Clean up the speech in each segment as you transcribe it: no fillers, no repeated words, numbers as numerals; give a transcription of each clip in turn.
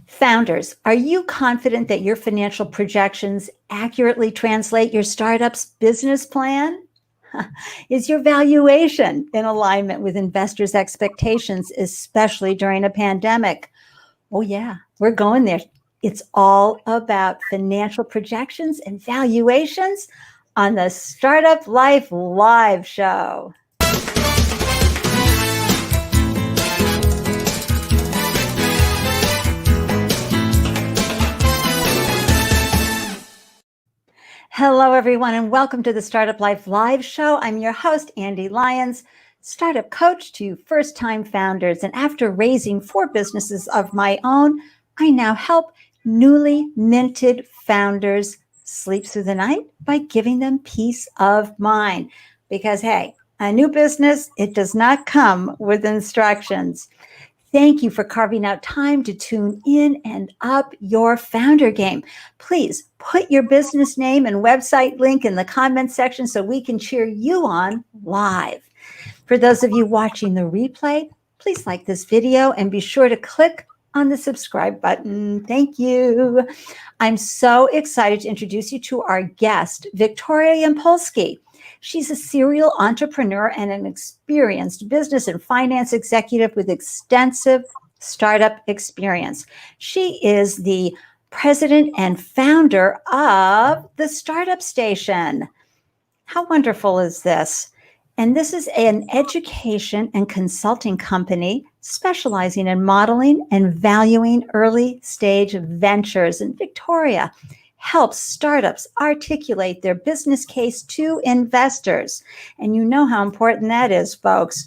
Founders, are you confident that your financial projections accurately translate your startup's business plan? Is your valuation in alignment with investors' expectations, especially during a pandemic? Oh yeah, we're going there. It's all about financial projections and valuations on the Startup Life Live show. Hello, everyone, and welcome to the Startup Life Live show. I'm your host, Ande, Lyons, startup coach to first-time founders. And after raising 4 businesses of my own, I now help newly minted founders sleep through the night by giving them peace of mind. Because, hey, a new business, it does not come with instructions. Thank you for carving out time to tune in and up your founder game. Please put your business name and website link in the comment section so we can cheer you on live. For those of you watching the replay, please like this video and be sure to click on the subscribe button. Thank you. I'm so excited to introduce you to our guest, Victoria Yampolsky. She's a serial entrepreneur and an experienced business and finance executive with extensive startup experience. She is the president and founder of the Startup Station. How wonderful is this? And this is an education and consulting company specializing in modeling and valuing early stage ventures. And Victoria helps startups articulate their business case to investors. And you know how important that is, folks.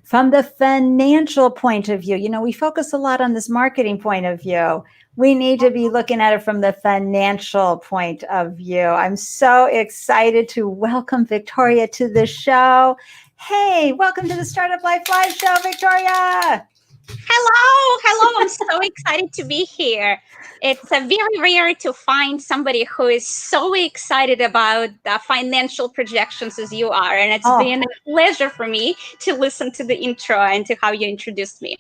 From the financial point of view, we focus a lot on this marketing point of view. We need to be looking at it from the financial point of view. I'm so excited to welcome Victoria to the show. Hey, welcome to the Startup Life Live show, Victoria. Hello. I'm so excited to be here. It's very rare to find somebody who is so excited about financial projections as you are. And it's been a pleasure for me to listen to the intro and to how you introduced me.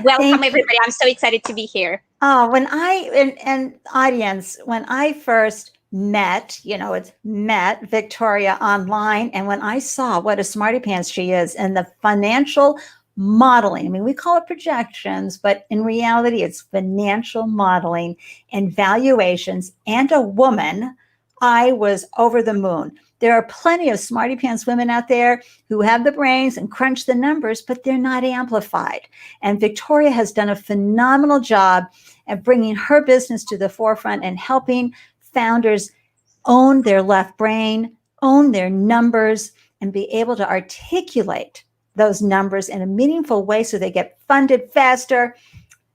Welcome, everybody. I'm so excited to be here. When audience, when I first met Victoria online, and when I saw what a smarty pants she is and the financial modeling. We call it projections, but in reality, it's financial modeling and valuations. And a woman, I was over the moon. There are plenty of smarty pants women out there who have the brains and crunch the numbers, but they're not amplified. And Victoria has done a phenomenal job at bringing her business to the forefront and helping founders own their left brain, own their numbers, and be able to articulate those numbers in a meaningful way so they get funded faster.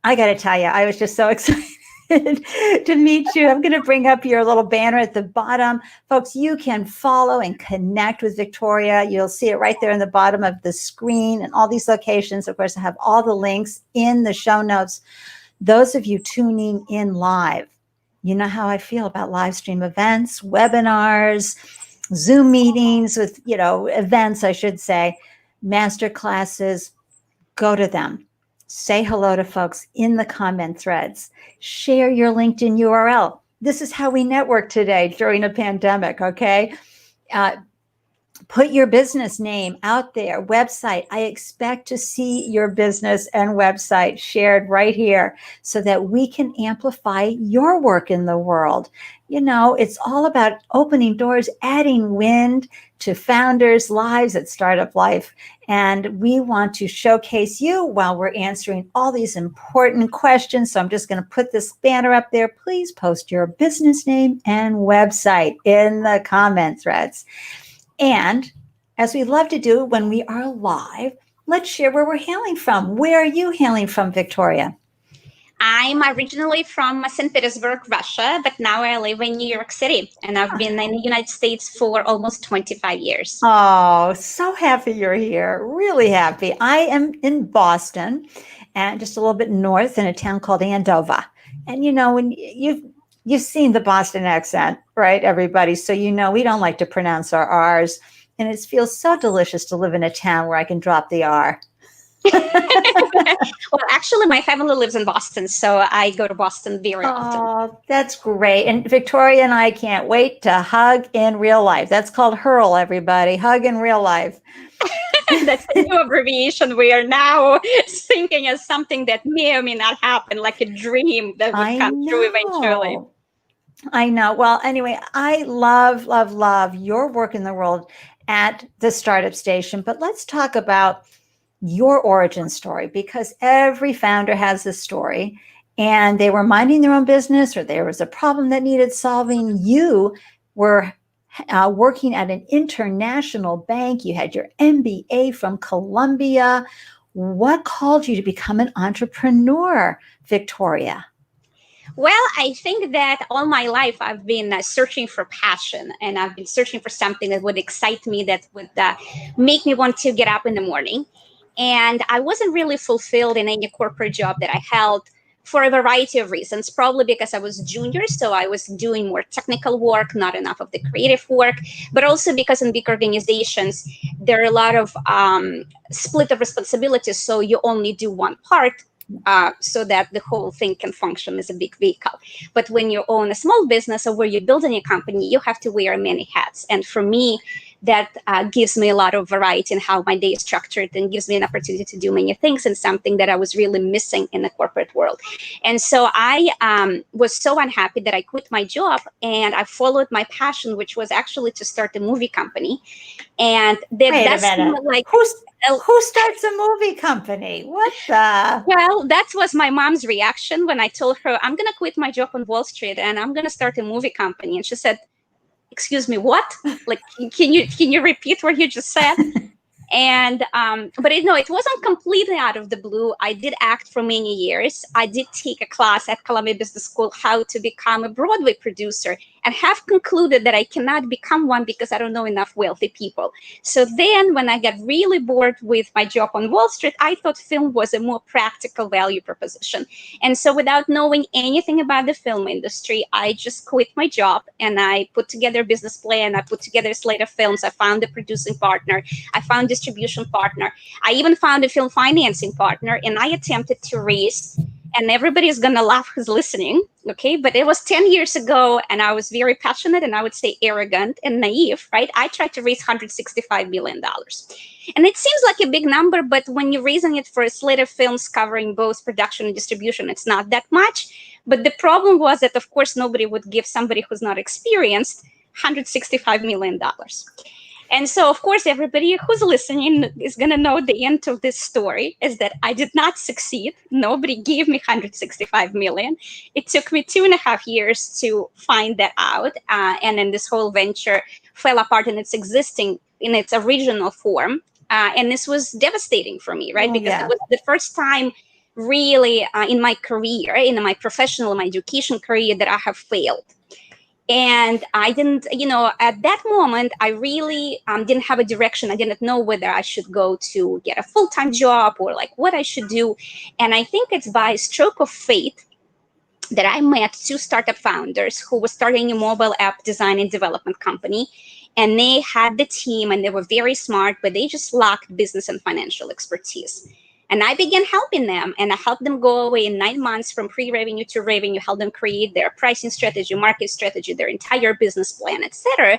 I got to tell you, I was just so excited to meet you. I'm going to bring up your little banner at the bottom. Folks, you can follow and connect with Victoria. You'll see it right there in the bottom of the screen and all these locations. Of course, I have all the links in the show notes. Those of you tuning in live, you know how I feel about live stream events, webinars, Zoom meetings with, events, I should say. Master classes, go to them. Say hello to folks in the comment threads. Share your LinkedIn URL. This is how we network today during a pandemic, okay? Put your business name out there, website. I expect to see your business and website shared right here so that we can amplify your work in the world. It's all about opening doors, adding wind to founders' lives at Startup Life. And we want to showcase you while we're answering all these important questions. So I'm just going to put this banner up there. Please post your business name and website in the comment threads. And as we love to do when we are live, let's share where we're hailing from. Where are you hailing from, Victoria? I'm originally from St. Petersburg, Russia, but now I live in New York City, and I've been in the United States for almost 25 years. Oh, so happy you're here. Really happy. I am in Boston, and just a little bit north in a town called Andover. And when you've seen the Boston accent, right, everybody? So we don't like to pronounce our R's, and it feels so delicious to live in a town where I can drop the R. Well, Actually, my family lives in Boston, so I go to Boston very often. Oh, that's great. And Victoria and I can't wait to hug in real life. That's called HURL, everybody. Hug in real life. That's a new abbreviation we are now thinking as something that may or may not happen, like a dream that would come true eventually. I know. Well, anyway, I love, love, love your work in the world at the Startup Station. But let's talk about your origin story, because every founder has a story, and they were minding their own business or there was a problem that needed solving. You were working at an international bank. You had your MBA from Columbia. What called you to become an entrepreneur, Victoria? Well, I think that all my life I've been searching for passion, and I've been searching for something that would excite me, that would make me want to get up in the morning. And I wasn't really fulfilled in any corporate job that I held for a variety of reasons, probably because I was junior, so I was doing more technical work, not enough of the creative work, but also because in big organizations, there are a lot of split of responsibilities, so you only do one part, so that the whole thing can function as a big vehicle. But when you own a small business or where you're building a company, you have to wear many hats. And for me, that gives me a lot of variety in how my day is structured, and gives me an opportunity to do many things, and something that I was really missing in the corporate world. And so I was so unhappy that I quit my job, and I followed my passion, which was actually to start a movie company. And Wait a minute. like who starts a movie company? What the? well, that was my mom's reaction when I told her I'm going to quit my job on Wall Street and I'm going to start a movie company. And she said, "Excuse me, what? Like, can you repeat what you just said?" And but it wasn't completely out of the blue. I did act for many years. I did take a class at Columbia Business School, how to become a Broadway producer, and have concluded that I cannot become one because I don't know enough wealthy people. So then when I got really bored with my job on Wall Street, I thought film was a more practical value proposition. And so without knowing anything about the film industry, I just quit my job and I put together a business plan. I put together a slate of films. I found a producing partner. I found distribution partner. I even found a film financing partner, and I attempted to raise, and everybody is going to laugh who's listening, okay? But it was 10 years ago, and I was very passionate, and I would say arrogant and naive, right? I tried to raise $165 million. And it seems like a big number, but when you're raising it for a slate of films covering both production and distribution, it's not that much. But the problem was that, of course, nobody would give somebody who's not experienced $165 million. And so, of course, everybody who's listening is going to know the end of this story is that I did not succeed. Nobody gave me 165 million. It took me 2.5 years to find that out. And then this whole venture fell apart in its original form. And this was devastating for me, right? Because it was the first time really in my career, in my professional, my education career, that I have failed. And I didn't, at that moment, I really didn't have a direction. I didn't know whether I should go to get a full-time job or like what I should do. And I think it's by stroke of fate that I met two startup founders who were starting a mobile app design and development company. And they had the team and they were very smart, but they just lacked business and financial expertise. And I began helping them, and I helped them go away in 9 months from pre-revenue to revenue, helped them create their pricing strategy, market strategy, their entire business plan, etc.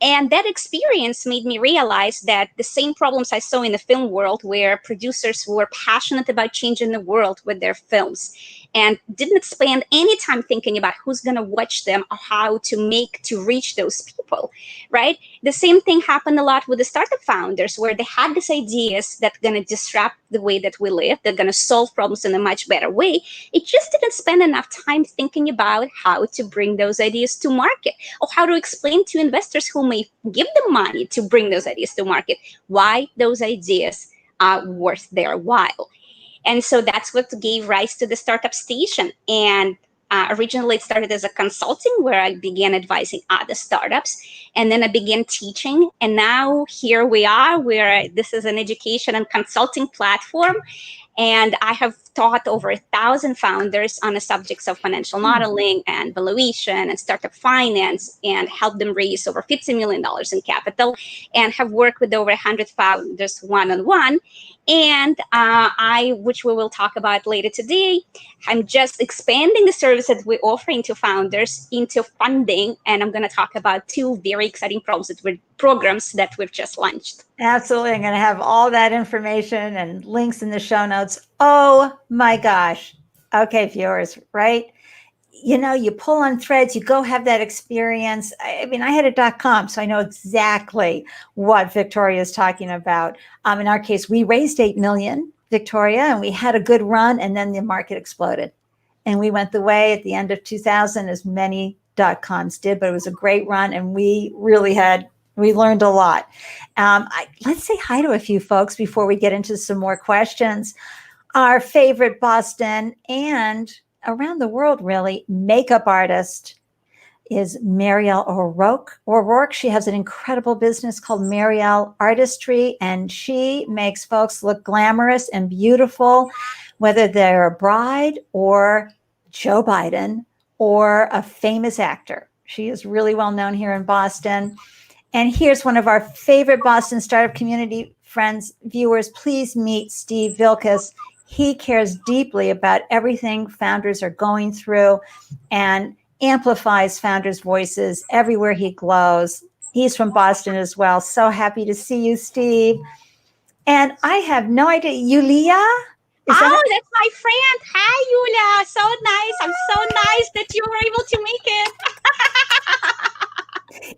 And that experience made me realize that the same problems I saw in the film world, where producers were passionate about changing the world with their films and didn't spend any time thinking about who's going to watch them or how to reach those people, right? The same thing happened a lot with the startup founders, where they had these ideas that are going to disrupt the way that we live, they're going to solve problems in a much better way. It just didn't spend enough time thinking about how to bring those ideas to market, or how to explain to investors who may give them money to bring those ideas to market why those ideas are worth their while. And so that's what gave rise to the Startup Station. And originally it started as a consulting, where I began advising other startups, and then I began teaching. And now here we are, where this is an education and consulting platform. And I have taught over 1,000 founders on the subjects of financial modeling and valuation and startup finance, and helped them raise over $50 million in capital, and have worked with over 100 founders one-on-one. And which we will talk about later today, I'm just expanding the services we're offering to founders into funding. And I'm going to talk about 2 very exciting programs that we've just launched. Absolutely. I'm going to have all that information and links in the show notes. Oh my gosh. Okay, viewers, right? You know, you pull on threads, you go have that experience. I mean, I had a .com, so I know exactly what Victoria is talking about. In our case, we raised 8 million, Victoria, and we had a good run, and then the market exploded. And we went the way at the end of 2000 as many .coms did, but it was a great run, and we learned a lot. Let's say hi to a few folks before we get into some more questions. Our favorite Boston and around the world, really, makeup artist is Marielle O'Rourke. She has an incredible business called Marielle Artistry, and she makes folks look glamorous and beautiful, whether they're a bride or Joe Biden or a famous actor. She is really well known here in Boston. And here's one of our favorite Boston startup community friends, viewers. Please meet Steve Vilkas. He cares deeply about everything founders are going through and amplifies founders' voices everywhere he goes. He's from Boston as well. So happy to see you, Steve. And I have no idea. Yulia? That's my friend. Hi, Yulia. So nice. I'm so nice that you were able to make it.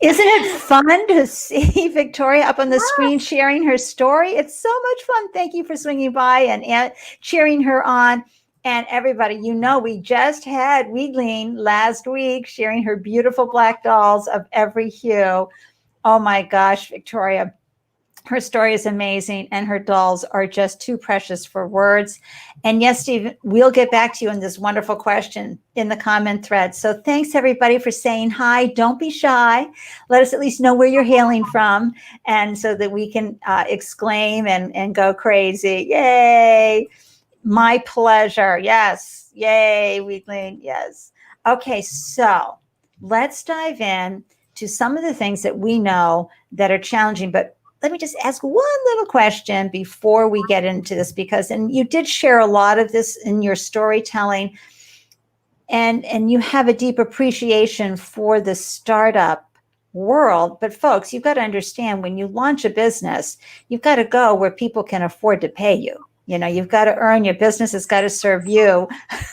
Isn't it fun to see Victoria up on the screen sharing her story? It's so much fun. Thank you for swinging by and cheering her on. And everybody, you know, we just had Weedleen last week sharing her beautiful black dolls of every hue. Oh my gosh, Victoria. Her story is amazing, and her dolls are just too precious for words. And yes, Steve, we'll get back to you on this wonderful question in the comment thread. So thanks, everybody, for saying hi. Don't be shy. Let us at least know where you're hailing from, and so that we can exclaim and go crazy. Yay. My pleasure. Yes. Yay, Weekly. Yes. Okay, so let's dive in to some of the things that we know that are challenging, but let me just ask one little question before we get into this, because, and you did share a lot of this in your storytelling, and you have a deep appreciation for the startup world. But folks, you've got to understand, when you launch a business, you've got to go where people can afford to pay you. You know, you've got to earn, your business has got to serve you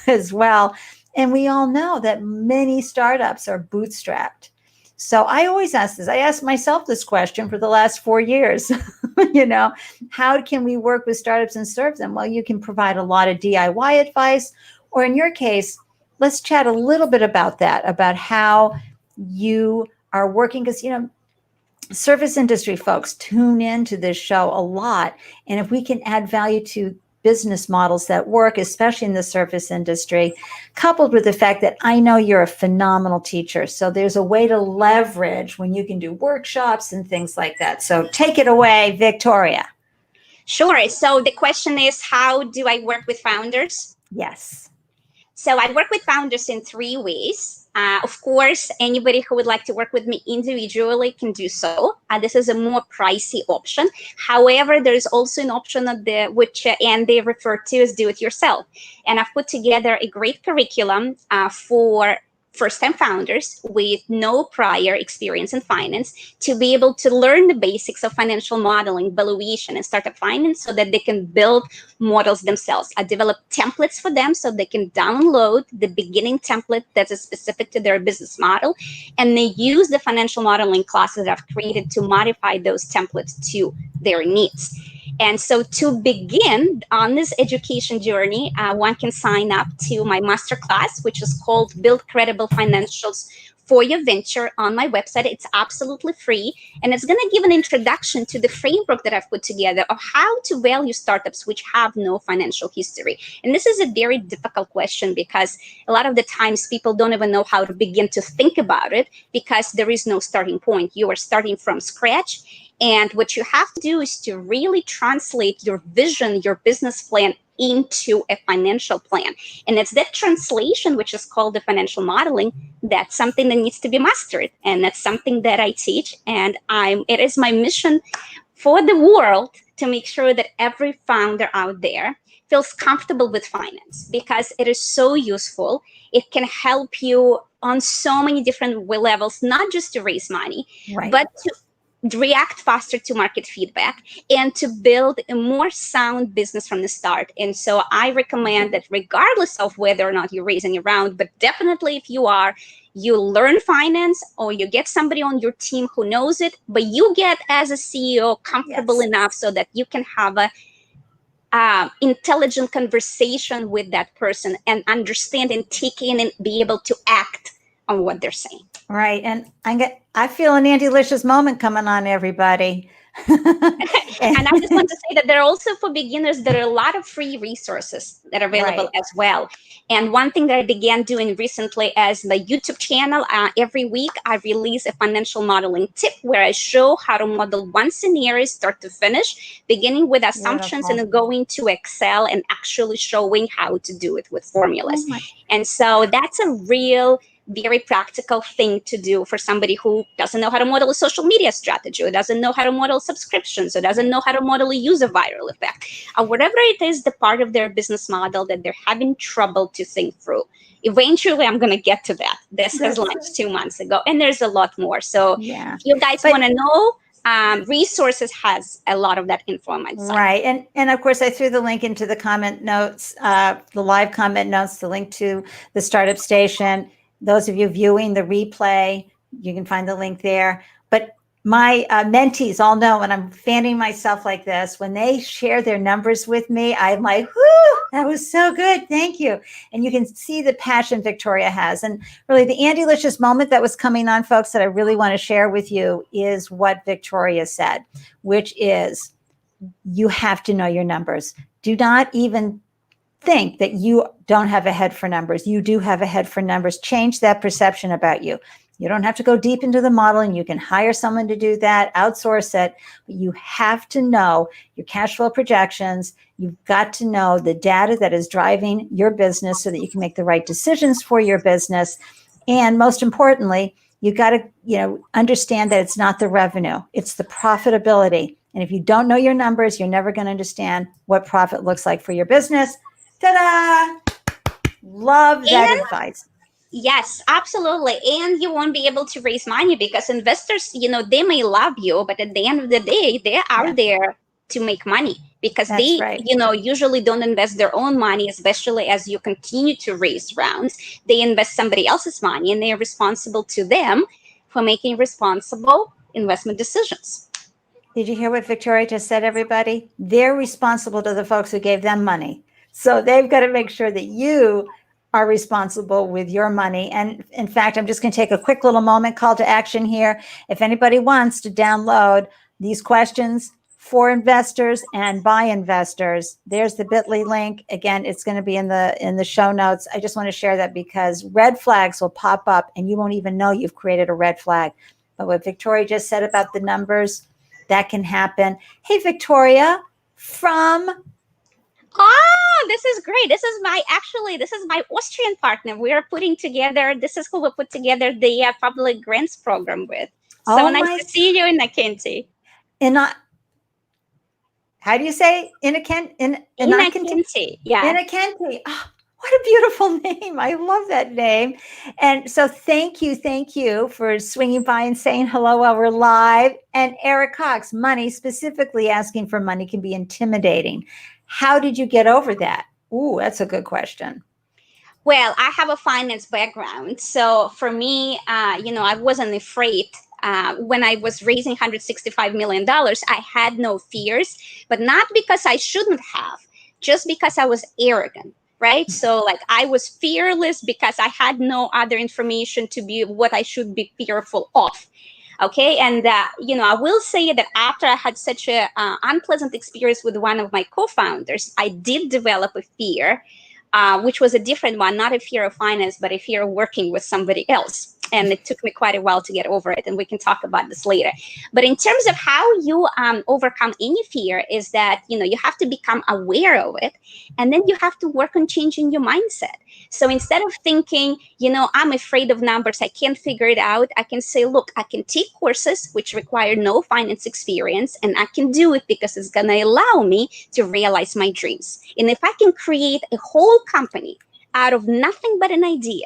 as well. And we all know that many startups are bootstrapped. So I always ask this. I asked myself this question for the last 4 years. You know, how can we work with startups and serve them? Well, you can provide a lot of DIY advice, or in your case, let's chat a little bit about that, about how you are working, because, you know, service industry folks tune into this show a lot. And if we can add value to business models that work, especially in the service industry, coupled with the fact that I know you're a phenomenal teacher. So there's a way to leverage when you can do workshops and things like that. So take it away, Victoria. Sure. So the question is, how do I work with founders? Yes. So I work with founders in 3 ways. Of course, anybody who would like to work with me individually can do so. This is a more pricey option. However, there is also an option of which Ande referred to as do-it-yourself. And I've put together a great curriculum for first-time founders with no prior experience in finance to be able to learn the basics of financial modeling, valuation, and startup finance so that they can build models themselves. I develop templates for them so they can download the beginning template that is specific to their business model, and they use the financial modeling classes that I've created to modify those templates to their needs. And so to begin on this education journey, one can sign up to my masterclass, which is called Build Credible Financials for Your Venture, on my website. It's absolutely free. And it's going to give an introduction to the framework that I've put together of how to value startups which have no financial history. And this is a very difficult question, because a lot of the times people don't even know how to begin to think about it, because there is no starting point. You are starting from scratch. And what you have to do is to really translate your vision, your business plan into a financial plan. And it's that translation, which is called the financial modeling, that's something that needs to be mastered. And that's something that I teach. And it is my mission for the world to make sure that every founder out there feels comfortable with finance, because it is so useful. It can help you on so many different levels, not just to raise money, Right. but to react faster to market feedback and to build a more sound business from the start. And so I recommend that regardless of whether or not you're raising a round, but definitely if you are, you learn finance or you get somebody on your team who knows it, but you get as a CEO comfortable enough so that you can have a intelligent conversation with that person and understand and take in and be able to act on what they're saying. Right. And I feel an anti-licious moment coming on, everybody. And I just want to say that there are also, for beginners, there are a lot of free resources that are available as well. And one thing that I began doing recently as the YouTube channel, every week I release a financial modeling tip where I show how to model one scenario start to finish, beginning with assumptions and then going to Excel and actually showing how to do it with formulas. And so that's a real very practical thing to do for somebody who doesn't know how to model a social media strategy, or doesn't know how to model subscriptions, or doesn't know how to model a user viral effect, or whatever it is, the part of their business model that they're having trouble to think through. Eventually, I'm going to get to that. This has launched 2 months ago, and there's a lot more. So if you guys want to know, resources has a lot of that info on my site. Right. And of course, I threw the link into the comment notes, the live comment notes, the link to the Startup Station. Those of you viewing the replay, you can find the link there. But my mentees all know when I'm fanning myself like this, when they share their numbers with me, I'm like, whoo, that was so good. Thank you. And you can see the passion Victoria has. And really the anti-licious moment that was coming on, folks, that I really want to share with you is what Victoria said, which is you have to know your numbers. Do not even think that you don't have a head for numbers. You do have a head for numbers. Change that perception about you. You don't have to go deep into the modeling. You can hire someone to do that, outsource it, but you have to know your cash flow projections. You've got to know the data that is driving your business so that you can make the right decisions for your business. And most importantly, you got to, understand that it's not the revenue, it's the profitability. And if you don't know your numbers, you're never going to understand what profit looks like for your business. Ta-da! Love that advice. Yes, absolutely. And you won't be able to raise money because investors, they may love you, but at the end of the day, they are there to make money because they, usually don't invest their own money, especially as you continue to raise rounds. They invest somebody else's money and they are responsible to them for making responsible investment decisions. Did you hear what Victoria just said, everybody? They're responsible to the folks who gave them money. So they've got to make sure that you are responsible with your money. And in fact, I'm just going to take a quick little moment, call to action here. If anybody wants to download these questions for investors and by investors, there's the bit.ly link. Again, it's going to be in the show notes. I just want to share that because red flags will pop up and you won't even know you've created a red flag. But what Victoria just said about the numbers, that can happen. Hey, Victoria, from... Oh, this is great. This is my Austrian partner. We are putting together, this is who we put together the public grants program with. So nice to see you in Innocentive. How do you say Innocentive? Yeah. Innocentive. Oh, what a beautiful name. I love that name. And so thank you for swinging by and saying hello while we're live. And Eric Cox, money, specifically asking for money can be intimidating. How did you get over that? Ooh, that's a good question. Well, I have a finance background. So for me, I wasn't afraid. When I was raising $165 million, I had no fears, but not because I shouldn't have, just because I was arrogant, right? So I was fearless because I had no other information to be what I should be fearful of. Okay. And, I will say that after I had such an unpleasant experience with one of my co-founders, I did develop a fear, which was a different one, not a fear of finance, but a fear of working with somebody else. And it took me quite a while to get over it, and we can talk about this later. But in terms of how you overcome any fear, is that you have to become aware of it, and then you have to work on changing your mindset. So instead of thinking, I'm afraid of numbers, I can't figure it out, I can say, look, I can take courses which require no finance experience, and I can do it because it's going to allow me to realize my dreams. And if I can create a whole company out of nothing but an idea,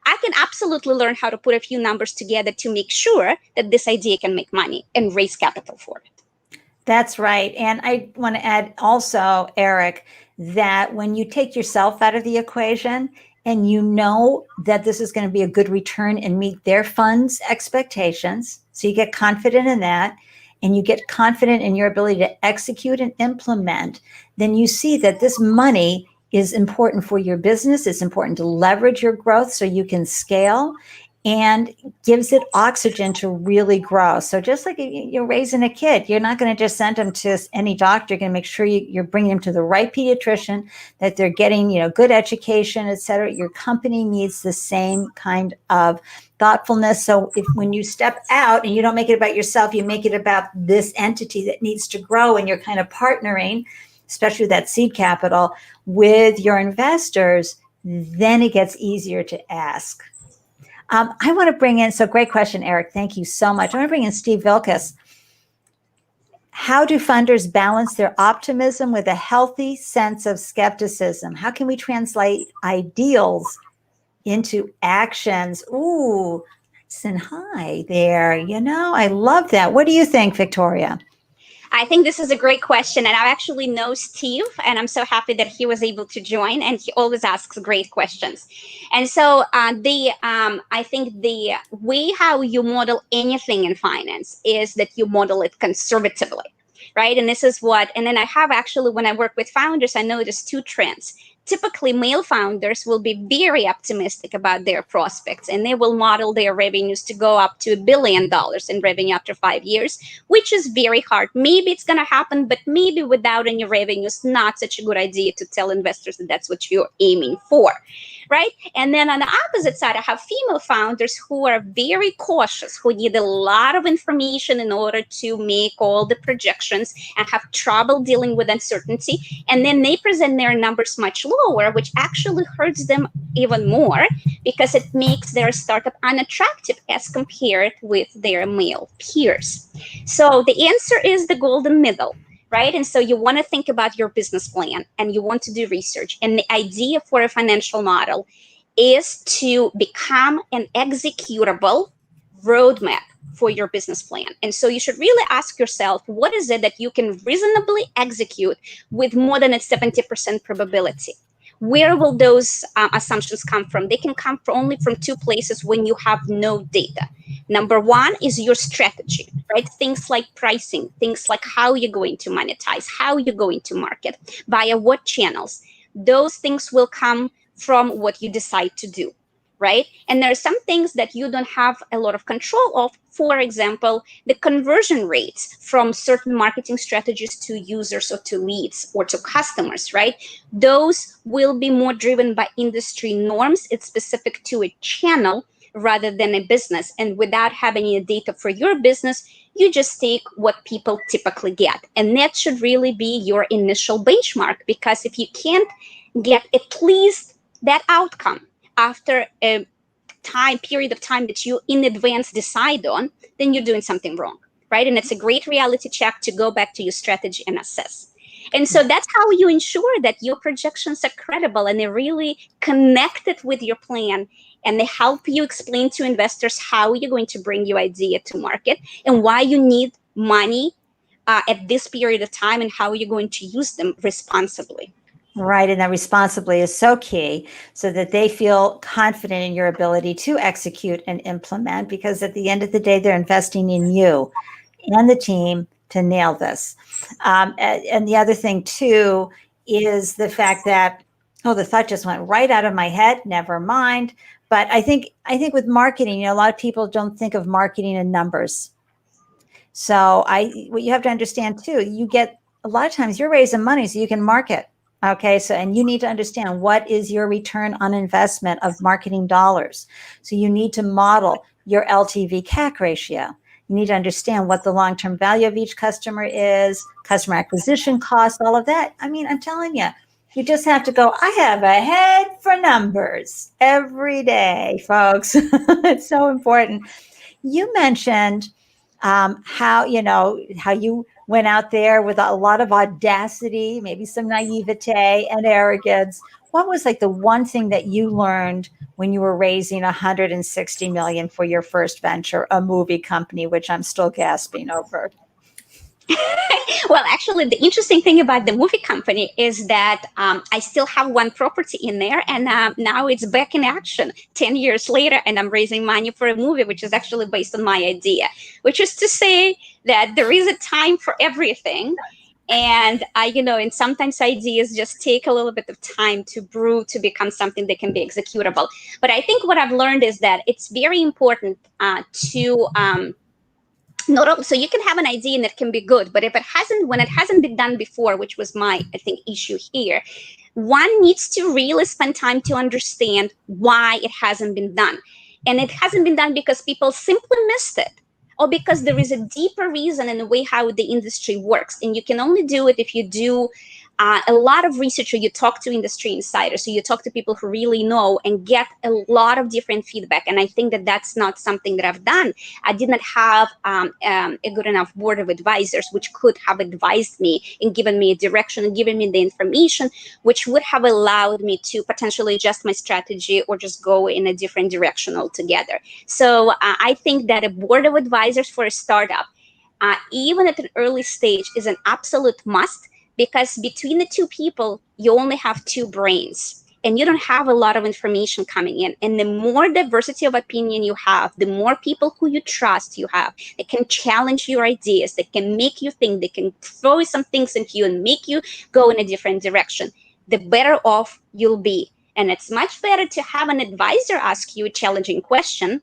I can absolutely learn how to put a few numbers together to make sure that this idea can make money and raise capital for it. That's right. And I want to add also, Eric, that when you take yourself out of the equation and you know that this is going to be a good return and meet their funds expectations, so you get confident in that, and you get confident in your ability to execute and implement, then you see that this money is important for your business. It's important to leverage your growth so you can scale, and gives it oxygen to really grow. So just like you're raising a kid, you're not going to just send them to any doctor. You're going to make sure you're bringing them to the right pediatrician, that they're getting, good education, et cetera. Your company needs the same kind of thoughtfulness. So when you step out and you don't make it about yourself, you make it about this entity that needs to grow, and you're kind of partnering, especially that seed capital, with your investors, then it gets easier to ask. I want to bring in, so great question, Eric. Thank you so much. I want to bring in Steve Vilkas. How do funders balance their optimism with a healthy sense of skepticism? How can we translate ideals into actions? Ooh, listen, hi there. I love that. What do you think, Victoria? I think this is a great question, and I actually know Steve, and I'm so happy that he was able to join, and he always asks great questions. And so I think the way how you model anything in finance is that you model it conservatively, right? And this is and then I have actually, when I work with founders, I noticed two trends. Typically, male founders will be very optimistic about their prospects, and they will model their revenues to go up to $1 billion in revenue after 5 years, which is very hard. Maybe it's going to happen, but maybe without any revenues, not such a good idea to tell investors that that's what you're aiming for, right? And then on the opposite side, I have female founders who are very cautious, who need a lot of information in order to make all the projections and have trouble dealing with uncertainty. And then they present their numbers much lower, which actually hurts them even more because it makes their startup unattractive as compared with their male peers. So the answer is the golden middle, right? And so you want to think about your business plan, and you want to do research. And the idea for a financial model is to become an executable roadmap for your business plan. And so you should really ask yourself, what is it that you can reasonably execute with more than a 70% probability? Where will those assumptions come from? They can come only from two places when you have no data. Number one is your strategy, right? Things like pricing, things like how you're going to monetize, how you're going to market, via what channels. Those things will come from what you decide to do, right? And there are some things that you don't have a lot of control of. For example, the conversion rates from certain marketing strategies to users or to leads or to customers, right? Those will be more driven by industry norms. It's specific to a channel rather than a business. And without having any data for your business, you just take what people typically get. And that should really be your initial benchmark, because if you can't get at least that outcome after a period of time that you in advance decide on, then you're doing something wrong, right? And it's a great reality check to go back to your strategy and assess. And so that's how you ensure that your projections are credible and they're really connected with your plan, and they help you explain to investors how you're going to bring your idea to market and why you need money at this period of time and how you're going to use them responsibly. Right. And that responsibly is so key, so that they feel confident in your ability to execute and implement, because at the end of the day, they're investing in you and the team to nail this. And the other thing, too, is the fact that, the thought just went right out of my head. Never mind. But I think with marketing, a lot of people don't think of marketing in numbers. So what you have to understand, too, you get a lot of times you're raising money so you can market. Okay, so, and you need to understand what is your return on investment of marketing dollars. So you need to model your LTV CAC ratio. You need to understand what the long-term value of each customer is, customer acquisition cost, all of that. I mean, I'm telling you, you just have to go, I have a head for numbers every day, folks. It's so important. You mentioned how you went out there with a lot of audacity, maybe some naivete and arrogance. What was like the one thing that you learned when you were raising 160 million for your first venture, a movie company, which I'm still gasping over? Well, actually, the interesting thing about the movie company is that I still have one property in there, and now it's back in action 10 years later, and I'm raising money for a movie, which is actually based on my idea, which is to say that there is a time for everything. And and sometimes ideas just take a little bit of time to brew to become something that can be executable. But I think what I've learned is that it's very important to not so you can have an idea and it can be good, but if when it hasn't been done before, which was my, I think, issue here, one needs to really spend time to understand why it hasn't been done. And it hasn't been done because people simply missed it, or because there is a deeper reason in the way how the industry works. And you can only do it if you do a lot of research, or you talk to industry insiders, so you talk to people who really know and get a lot of different feedback. And I think that that's not something that I've done. I did not have a good enough board of advisors which could have advised me and given me a direction and given me the information which would have allowed me to potentially adjust my strategy or just go in a different direction altogether. So I think that a board of advisors for a startup, even at an early stage, is an absolute must, because between the two people, you only have two brains and you don't have a lot of information coming in. And the more diversity of opinion you have, the more people who you trust you have, that can challenge your ideas, that can make you think, they can throw some things into you and make you go in a different direction, the better off you'll be. And it's much better to have an advisor ask you a challenging question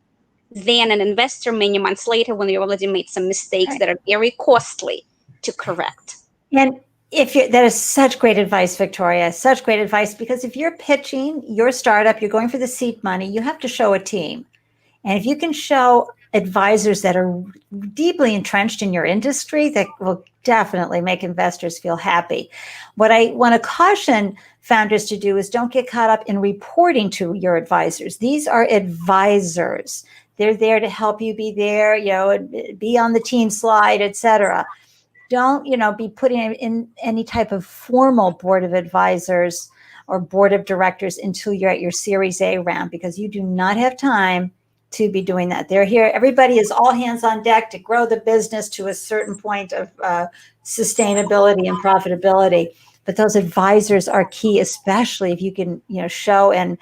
than an investor many months later when you already made some mistakes that are very costly to correct. And that is such great advice, Victoria, such great advice, because if you're pitching your startup, you're going for the seed money, you have to show a team. And if you can show advisors that are deeply entrenched in your industry, that will definitely make investors feel happy. What I want to caution founders to do is don't get caught up in reporting to your advisors. These are advisors. They're there to help you be there, be on the team slide, et cetera. Don't, be putting in any type of formal board of advisors or board of directors until you're at your Series A round, because you do not have time to be doing that. They're here. Everybody is all hands on deck to grow the business to a certain point of sustainability and profitability. But those advisors are key, especially if you can, show and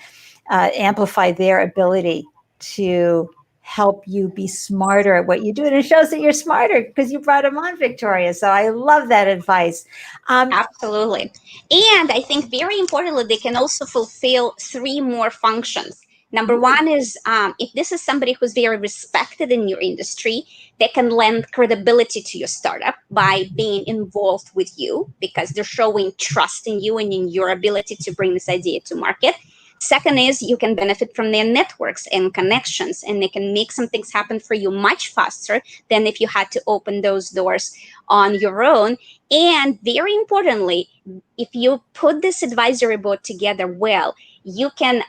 amplify their ability to help you be smarter at what you do. And it shows that you're smarter because you brought them on, Victoria. So I love that advice. Absolutely. And I think very importantly, they can also fulfill three more functions. Number one is if this is somebody who's very respected in your industry, they can lend credibility to your startup by being involved with you because they're showing trust in you and in your ability to bring this idea to market. Second is you can benefit from their networks and connections, and they can make some things happen for you much faster than if you had to open those doors on your own. And very importantly, if you put this advisory board together well, you can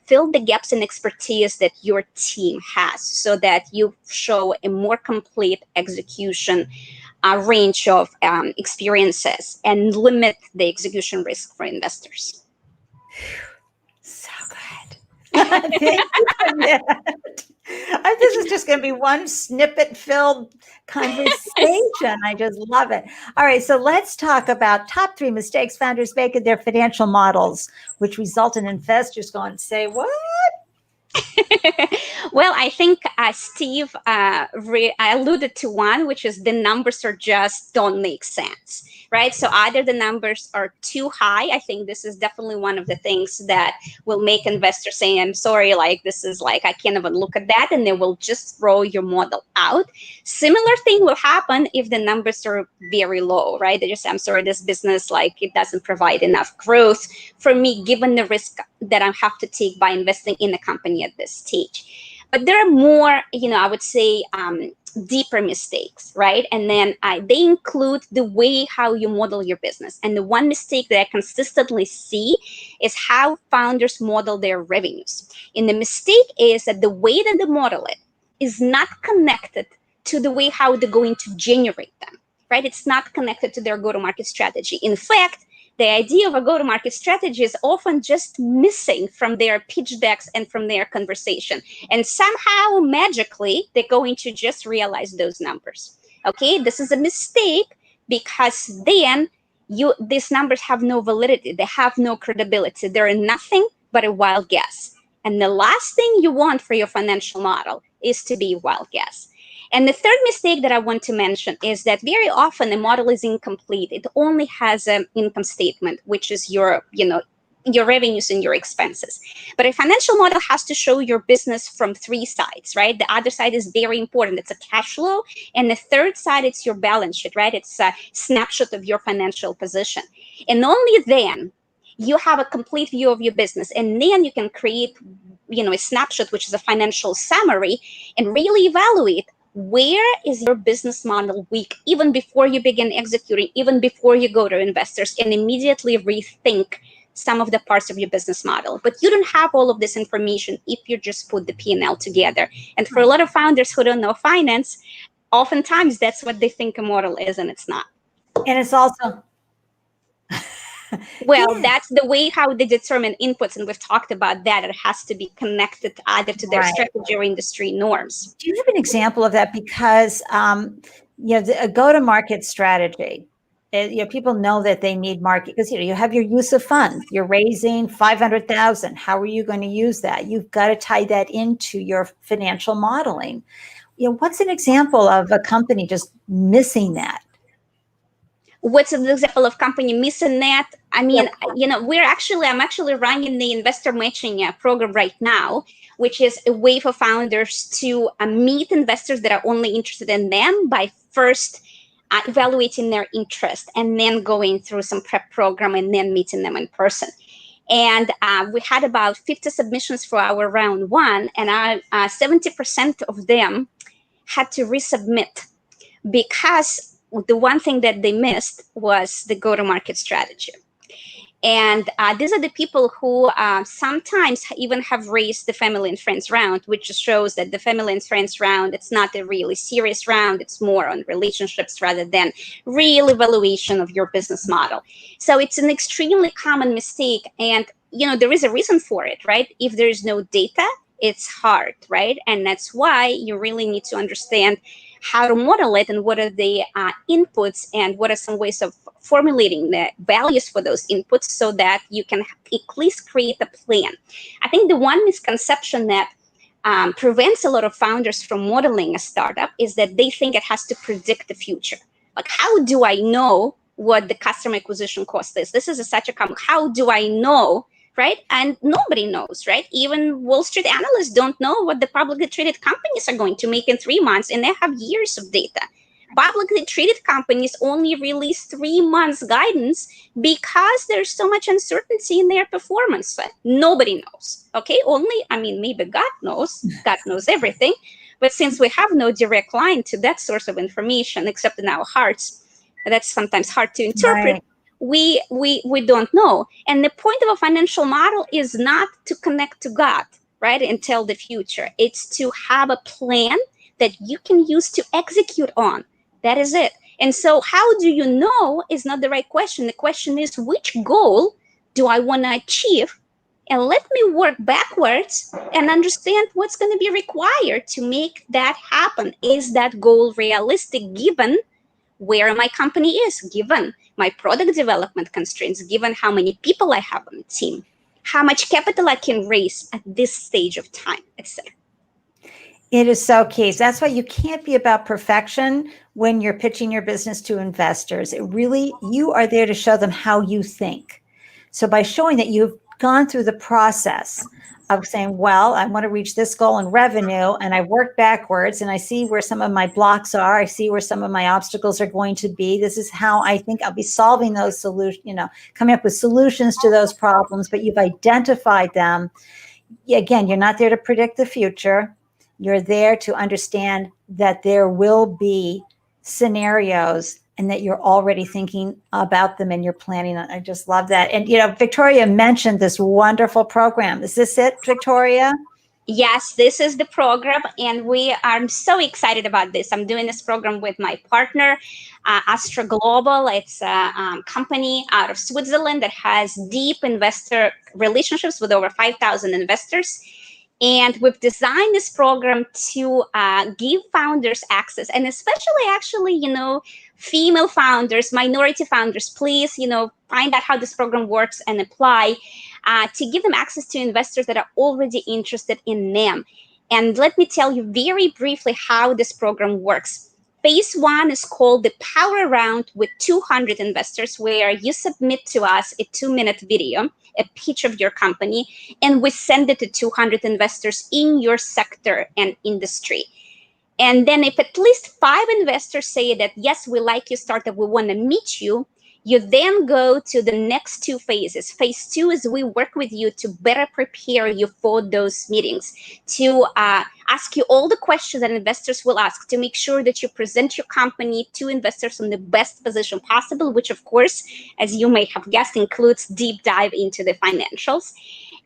fill the gaps in expertise that your team has so that you show a more complete execution range of experiences and limit the execution risk for investors. So good. Thank you for that. This is just going to be one snippet-filled conversation. I just love it. All right, so let's talk about top 3 mistakes founders make in their financial models, which result in investors going to say, what? Well, I think Steve alluded to one, which is the numbers are just don't make sense, right? So either the numbers are too high. I think this is definitely one of the things that will make investors say, I'm sorry, like this is like, I can't even look at that. And they will just throw your model out. Similar thing will happen if the numbers are very low, right? They just say, I'm sorry, this business, like it doesn't provide enough growth for me, given the risk that I have to take by investing in a company at this stage. But there are more, I would say, deeper mistakes, right? And then they include the way how you model your business. And the one mistake that I consistently see is how founders model their revenues. And the mistake is that the way that they model it is not connected to the way how they're going to generate them, right? It's not connected to their go-to-market strategy. In fact, the idea of a go-to-market strategy is often just missing from their pitch decks and from their conversation. And somehow, magically, they're going to just realize those numbers. Okay, this is a mistake because then these numbers have no validity. They have no credibility. They're nothing but a wild guess. And the last thing you want for your financial model is to be a wild guess. And the third mistake that I want to mention is that very often a model is incomplete. It only has an income statement, which is your revenues and your expenses. But a financial model has to show your business from three sides, right? The other side is very important. It's a cash flow. And the third side, it's your balance sheet, right? It's a snapshot of your financial position. And only then you have a complete view of your business. And then you can create, a snapshot, which is a financial summary, and really evaluate where is your business model weak, even before you begin executing, even before you go to investors, and immediately rethink some of the parts of your business model. But you don't have all of this information if you just put the P&L together. And for a lot of founders who don't know finance, oftentimes that's what they think a model is, and it's not. And it's also... Well, that's the way how they determine inputs, and we've talked about that. It has to be connected either to their strategy or industry norms. Do you have an example of that? Because a go-to-market strategy, people know that they need market, because you have your use of funds. You're raising $500,000. How are you going to use that? You've got to tie that into your financial modeling. What's an example of a company just missing that? What's an example of company missing that? I mean, I'm actually running the investor matching program right now, which is a way for founders to meet investors that are only interested in them by first evaluating their interest and then going through some prep program and then meeting them in person. And we had about 50 submissions for our round one, and 70% of them had to resubmit because the one thing that they missed was the go-to-market strategy. And these are the people who sometimes even have raised the family and friends round, which just shows that the family and friends round, it's not a really serious round. It's more on relationships rather than real evaluation of your business model. So it's an extremely common mistake. And, there is a reason for it, right? If there is no data, it's hard, right? And that's why you really need to understand how to model it and what are the inputs and what are some ways of formulating the values for those inputs so that you can at least create a plan. I think the one misconception that prevents a lot of founders from modeling a startup is that they think it has to predict the future. Like, how do I know what the customer acquisition cost is? This is such a common, how do I know? Right? And nobody knows, right? Even Wall Street analysts don't know what the publicly traded companies are going to make in 3 months, and they have years of data. Publicly traded companies only release 3 months guidance because there's so much uncertainty in their performance. Nobody knows, okay? Maybe God knows. God knows everything. But since we have no direct line to that source of information, except in our hearts, that's sometimes hard to interpret. Right. We don't know. And the point of a financial model is not to connect to God, right, and tell the future. It's to have a plan that you can use to execute on. That is it. And so how do you know is not the right question. The question is, which goal do I want to achieve? And let me work backwards and understand what's going to be required to make that happen. Is that goal realistic given where my company is, given my product development constraints, given how many people I have on the team? how much capital I can raise at this stage of time, etc. It is so key. So that's why you can't be about perfection when you're pitching your business to investors. It really, you are there to show them how you think. So by showing that you've gone through the process of saying, well, I want to reach this goal in revenue, and I work backwards, and I see where some of my blocks are. I see where some of my obstacles are going to be. This is how I think I'll be solving those solutions, coming up with solutions to those problems, but you've identified them. Again, you're not there to predict the future. You're there to understand that there will be scenarios and that you're already thinking about them and you're planning on. I just love that. And, Victoria mentioned this wonderful program. Is this it, Victoria? Yes, this is the program, and I'm so excited about this. I'm doing this program with my partner, Astra Global. It's a company out of Switzerland that has deep investor relationships with over 5,000 investors. And we've designed this program to give founders access, and especially actually, female founders, minority founders, please, find out how this program works and apply to give them access to investors that are already interested in them. And let me tell you very briefly how this program works. Phase 1 is called the Power Round with 200 investors, where you submit to us a 2-minute video, a pitch of your company, and we send it to 200 investors in your sector and industry. And then if at least 5 investors say that, yes, we like your startup, we want to meet you, you then go to the next 2 phases. Phase 2 is we work with you to better prepare you for those meetings, to ask you all the questions that investors will ask, to make sure that you present your company to investors in the best position possible, which of course, as you may have guessed, includes deep dive into the financials.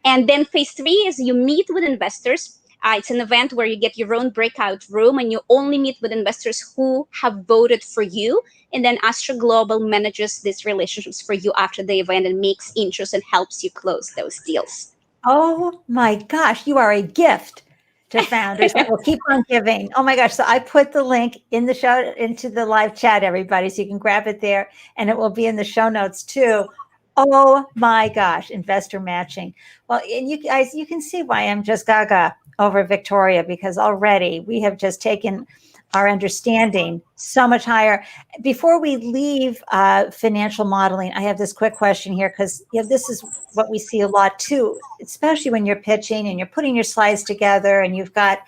And then phase 3 is you meet with investors. It's an event where you get your own breakout room and you only meet with investors who have voted for you. And then Astra Global manages these relationships for you after the event and makes intros and helps you close those deals. Oh my gosh, you are a gift to founders that will keep on giving. Oh my gosh. So I put the link in the show, into the live chat, everybody, so you can grab it there, and it will be in the show notes too. Oh my gosh, investor matching. Well, and you guys, you can see why I'm just gaga over Victoria, because already we have just taken our understanding so much higher. Before we leave financial modeling, I have this quick question here, because this is what we see a lot too, especially when you're pitching and you're putting your slides together and you've got,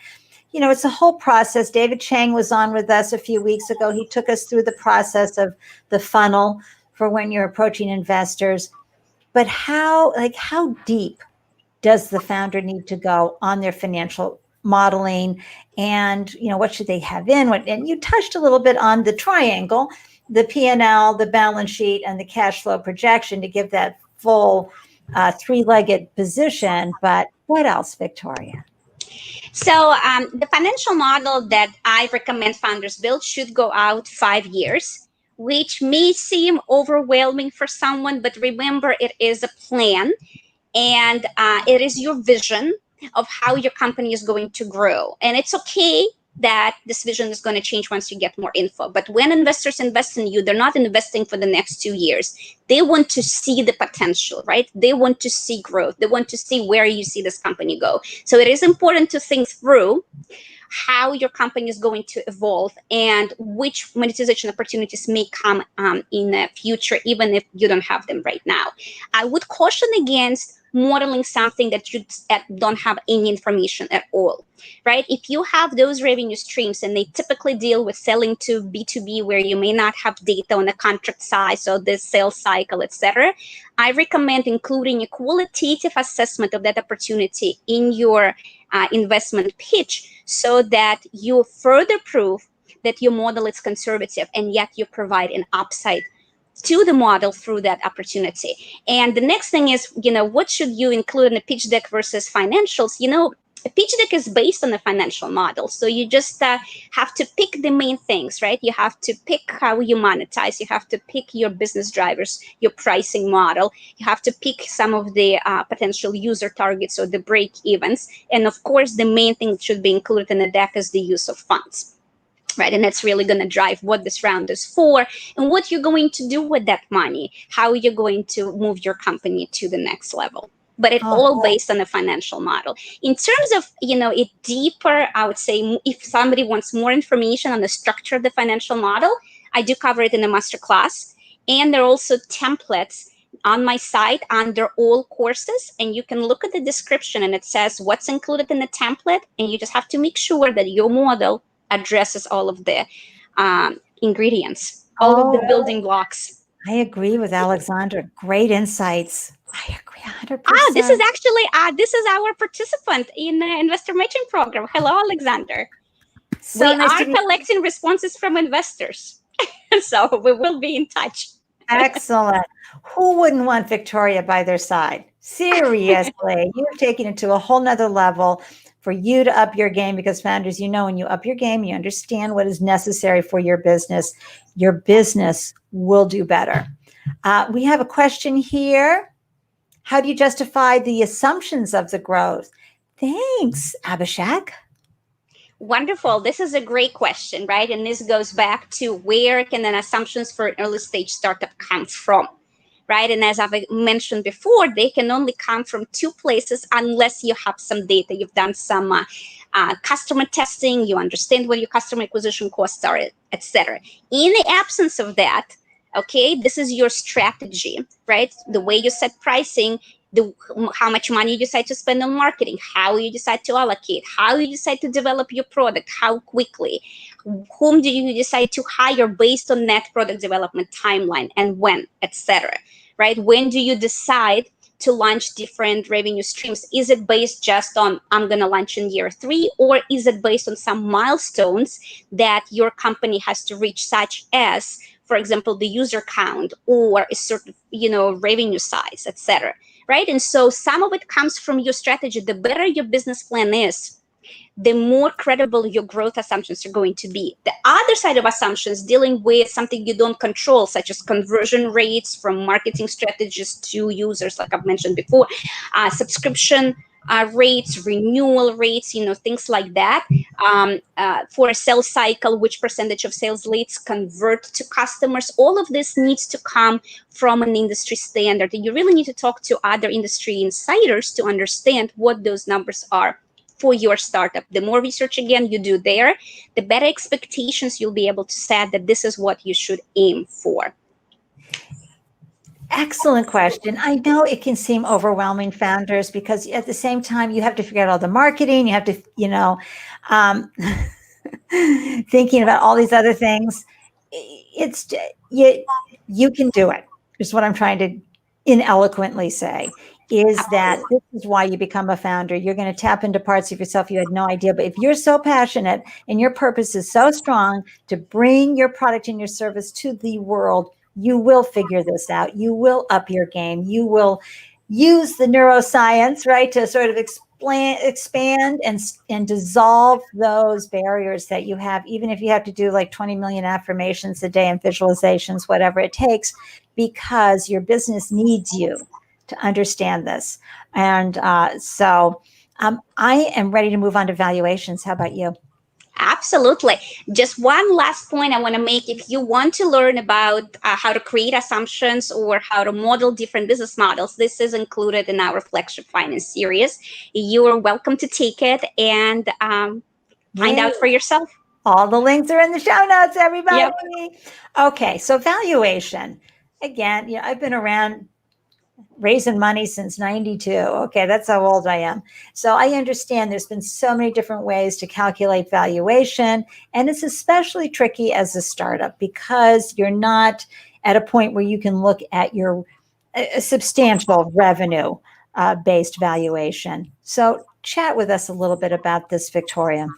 it's a whole process. David Chang was on with us a few weeks ago. He took us through the process of the funnel for when you're approaching investors. But how deep does the founder need to go on their financial modeling, and what should they have in? And you touched a little bit on the triangle, the P&L, the balance sheet, and the cash flow projection to give that full 3-legged position. But what else, Victoria? So the financial model that I recommend founders build should go out 5 years, which may seem overwhelming for someone, but remember, it is a plan. And it is your vision of how your company is going to grow. And it's okay that this vision is going to change once you get more info. But when investors invest in you, they're not investing for the next 2 years. They want to see the potential, right? They want to see growth. They want to see where you see this company go. So it is important to think through how your company is going to evolve and which monetization opportunities may come in the future, even if you don't have them right now. I would caution against modeling something that you don't have any information at all, right? If you have those revenue streams and they typically deal with selling to B2B, where you may not have data on the contract size or the sales cycle, etc., I recommend including a qualitative assessment of that opportunity in your investment pitch, so that you further prove that your model is conservative and yet you provide an upside to the model through that opportunity. And the next thing is, what should you include in a pitch deck versus financials? A pitch deck is based on a financial model. So you just have to pick the main things, right? You have to pick how you monetize. You have to pick your business drivers, your pricing model. You have to pick some of the potential user targets or the break evens. And of course, the main thing that should be included in the deck is the use of funds. Right. And that's really going to drive what this round is for and what you're going to do with that money, how you're going to move your company to the next level. but it all based on a financial model. In terms of, it deeper, I would say if somebody wants more information on the structure of the financial model, I do cover it in a masterclass. And there are also templates on my site under all courses, and you can look at the description and it says what's included in the template, and you just have to make sure that your model addresses all of the ingredients, all of the building blocks. I agree with Alexandra. Great insights. I agree 100%. This is actually this is our participant in the investor matching program. Hello, Alexander. So we nice are collecting responses from investors, so we will be in touch. Excellent. Who wouldn't want Victoria by their side? Seriously, you're taking it to a whole nother level for you to up your game, because founders, when you up your game, you understand what is necessary for your business will do better. We have a question here. How do you justify the assumptions of the growth? Thanks, Abhishek. Wonderful. This is a great question, right? And this goes back to where can the assumptions for an early stage startup come from, right? And as I've mentioned before, they can only come from two places unless you have some data. You've done some customer testing, you understand what your customer acquisition costs are, etc. In the absence of that, okay, this is your strategy, right? The way you set pricing, how much money you decide to spend on marketing, how you decide to allocate, how you decide to develop your product, how quickly, whom do you decide to hire based on that product development timeline and when, etc. Right? When do you decide to launch different revenue streams? Is it based just on I'm going to launch in year 3, or is it based on some milestones that your company has to reach, such as, for example, the user count or a certain, revenue size, etc. Right? And so some of it comes from your strategy. The better your business plan is, the more credible your growth assumptions are going to be. The other side of assumptions, dealing with something you don't control, such as conversion rates from marketing strategies to users, like I've mentioned before, subscription rates, renewal rates, things like that. For a sales cycle, which percentage of sales leads convert to customers? All of this needs to come from an industry standard. And you really need to talk to other industry insiders to understand what those numbers are for your startup. The more research, again, you do there, the better expectations you'll be able to set that this is what you should aim for. Excellent question. I know it can seem overwhelming, founders, because at the same time, you have to figure out all the marketing. You have to, thinking about all these other things. It's you can do it. Is what I'm trying to ineloquently say. Is that this is why you become a founder. You're going to tap into parts of yourself you had no idea. But if you're so passionate and your purpose is so strong to bring your product and your service to the world, you will figure this out. You will up your game. You will use the neuroscience, right, to sort of expand and dissolve those barriers that you have, even if you have to do like 20 million affirmations a day and visualizations, whatever it takes, because your business needs you to understand this. And so I am ready to move on to valuations. How about you? Absolutely. Just one last point I want to make. If you want to learn about how to create assumptions or how to model different business models, this is included in our flagship finance series. You are welcome to take it and find out for yourself. All the links are in the show notes, everybody. Yep. Okay, so valuation. Again, I've been around raising money since 92. Okay, that's how old I am. So I understand there's been so many different ways to calculate valuation, and it's especially tricky as a startup because you're not at a point where you can look at your substantial revenue based valuation. So chat with us a little bit about this, Victoria.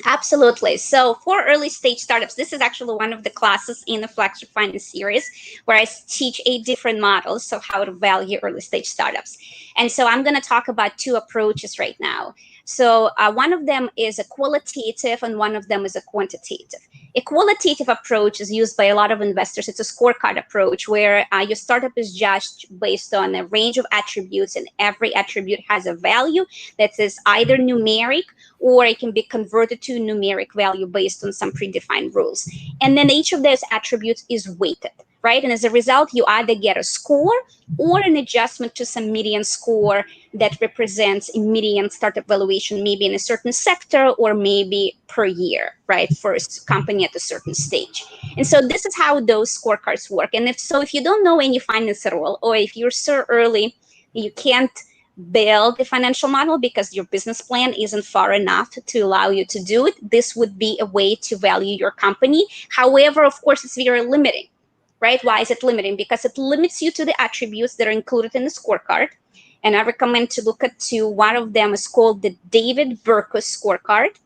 Absolutely. So for early stage startups, this is actually one of the classes in the flagship finance series where I teach 8 different models of how to value early stage startups. And so I'm going to talk about 2 approaches right now. So one of them is a qualitative and one of them is a quantitative. A qualitative approach is used by a lot of investors. It's a scorecard approach where your startup is judged based on a range of attributes, and every attribute has a value that is either numeric or it can be converted to numeric value based on some predefined rules. And then each of those attributes is weighted, right? And as a result, you either get a score or an adjustment to some median score that represents a median startup valuation, maybe in a certain sector or maybe per year, right, for a company at a certain stage. And so this is how those scorecards work. And if you don't know any finance at all, or if you're so early, you can't build a financial model because your business plan isn't far enough to allow you to do it, this would be a way to value your company. However, of course, it's very limiting, right? Why is it limiting? Because it limits you to the attributes that are included in the scorecard. And I recommend to look at two. One of them is called the David Vilkas scorecard.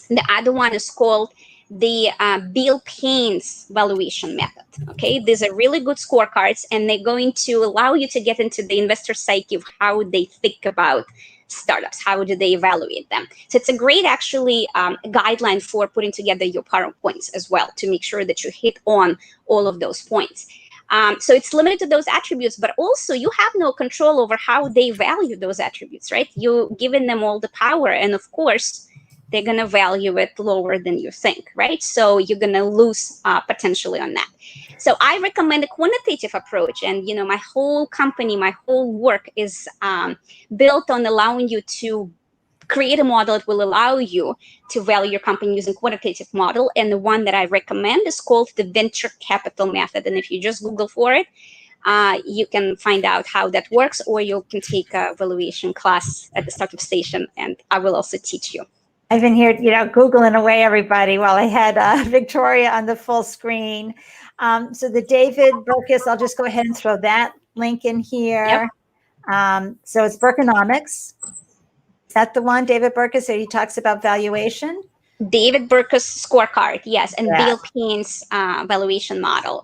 The other one is called the Bill Payne's valuation method. Okay, these are really good scorecards, and they're going to allow you to get into the investor psyche of how they think about startups, how do they evaluate them. So it's a great actually guideline for putting together your PowerPoints as well, to make sure that you hit on all of those points. So it's limited to those attributes, but also you have no control over how they value those attributes, right? You're giving them all the power, and of course, they're going to value it lower than you think, right? So you're going to lose potentially on that. So I recommend a quantitative approach. And, my whole company, my whole work is built on allowing you to create a model that will allow you to value your company using quantitative model. And the one that I recommend is called the venture capital method. And if you just Google for it, you can find out how that works, or you can take a valuation class at the startup station, and I will also teach you. I've been here, Googling away, everybody, while I had Victoria on the full screen. So the David Vilkas, I'll just go ahead and throw that link in here. Yep. So it's Burkonomics. Is that the one, David Vilkas, that he talks about valuation? David Vilkas scorecard, yes, and Bill Payne's valuation model.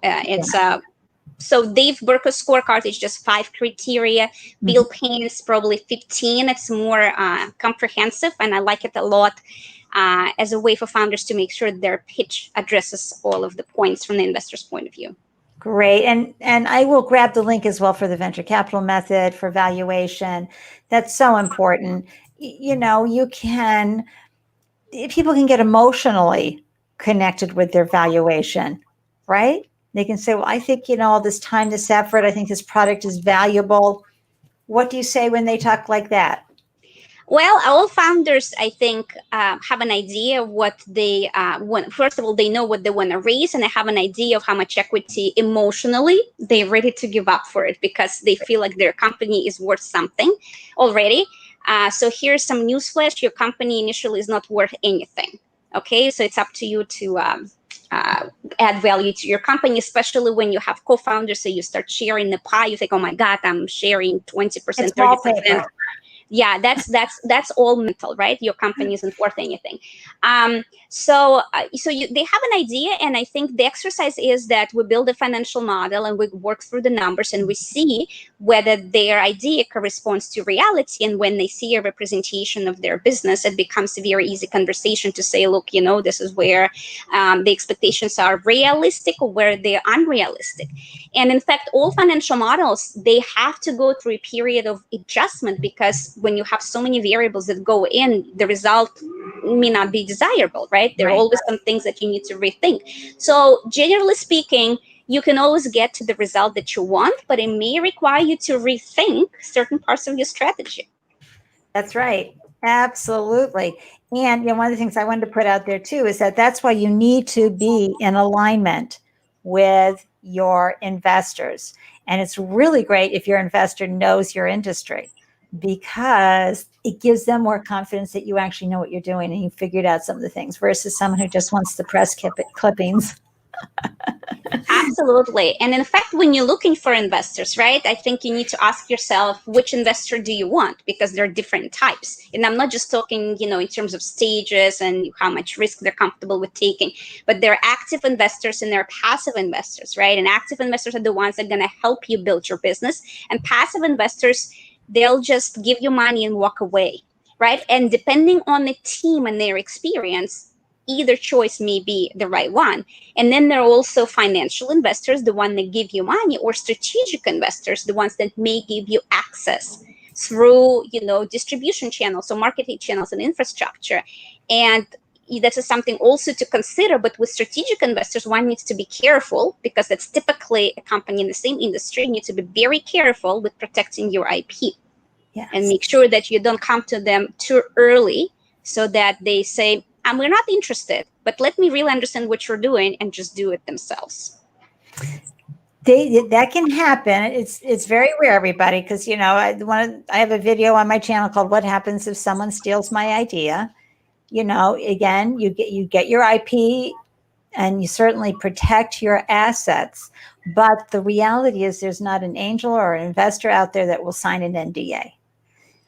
So Dave Vilkas scorecard is just 5 criteria. Mm-hmm. Bill Payne's probably 15. It's more comprehensive, and I like it a lot as a way for founders to make sure their pitch addresses all of the points from the investor's point of view. Great. And I will grab the link as well for the venture capital method for valuation. That's so important. People can get emotionally connected with their valuation, right? They can say, well, I think, all this time, this effort, I think this product is valuable. What do you say when they talk like that? Well, all founders, I think, have an idea of what they want. First of all, they know what they want to raise, and they have an idea of how much equity emotionally they're ready to give up for it, because they feel like their company is worth something already. So here's some newsflash. Your company initially is not worth anything. Okay, so it's up to you to add value to your company, especially when you have co-founders. So you start sharing the pie. You think, oh my God, I'm sharing 20%, 30%. Yeah, that's all mental, right? Your company isn't worth anything. So they have an idea, and I think the exercise is that we build a financial model and we work through the numbers, and we see whether their idea corresponds to reality. And when they see a representation of their business, it becomes a very easy conversation to say, look, this is where the expectations are realistic or where they're unrealistic. And in fact, all financial models, they have to go through a period of adjustment, because when you have so many variables that go in, the result may not be desirable, right? There are always some things that you need to rethink. So generally speaking, you can always get to the result that you want, but it may require you to rethink certain parts of your strategy. That's right. Absolutely. And one of the things I wanted to put out there too is that that's why you need to be in alignment with your investors. And it's really great if your investor knows your industry, because it gives them more confidence that you actually know what you're doing and you figured out some of the things, versus someone who just wants the press clippings. Absolutely. And in fact, when you're looking for investors, right, I think you need to ask yourself, which investor do you want? Because there are different types. And I'm not just talking, in terms of stages and how much risk they're comfortable with taking, but there are active investors and there are passive investors, right? And active investors are the ones that are going to help you build your business. And passive investors, they'll just give you money and walk away, right? And depending on the team and their experience, either choice may be the right one. And then there are also financial investors, the one that give you money, or strategic investors, the ones that may give you access through, distribution channels, so marketing channels and infrastructure. And That is something also to consider. But with strategic investors, one needs to be careful, because that's typically a company in the same industry. You need to be very careful with protecting your IP. Yes. And make sure that you don't come to them too early, so that they say, we're not interested, but let me really understand what you're doing, and just do it themselves. That can happen. It's very rare, everybody, because I have a video on my channel called "What Happens If Someone Steals My Idea." Again, you get your IP, and you certainly protect your assets. But the reality is, there's not an angel or an investor out there that will sign an NDA.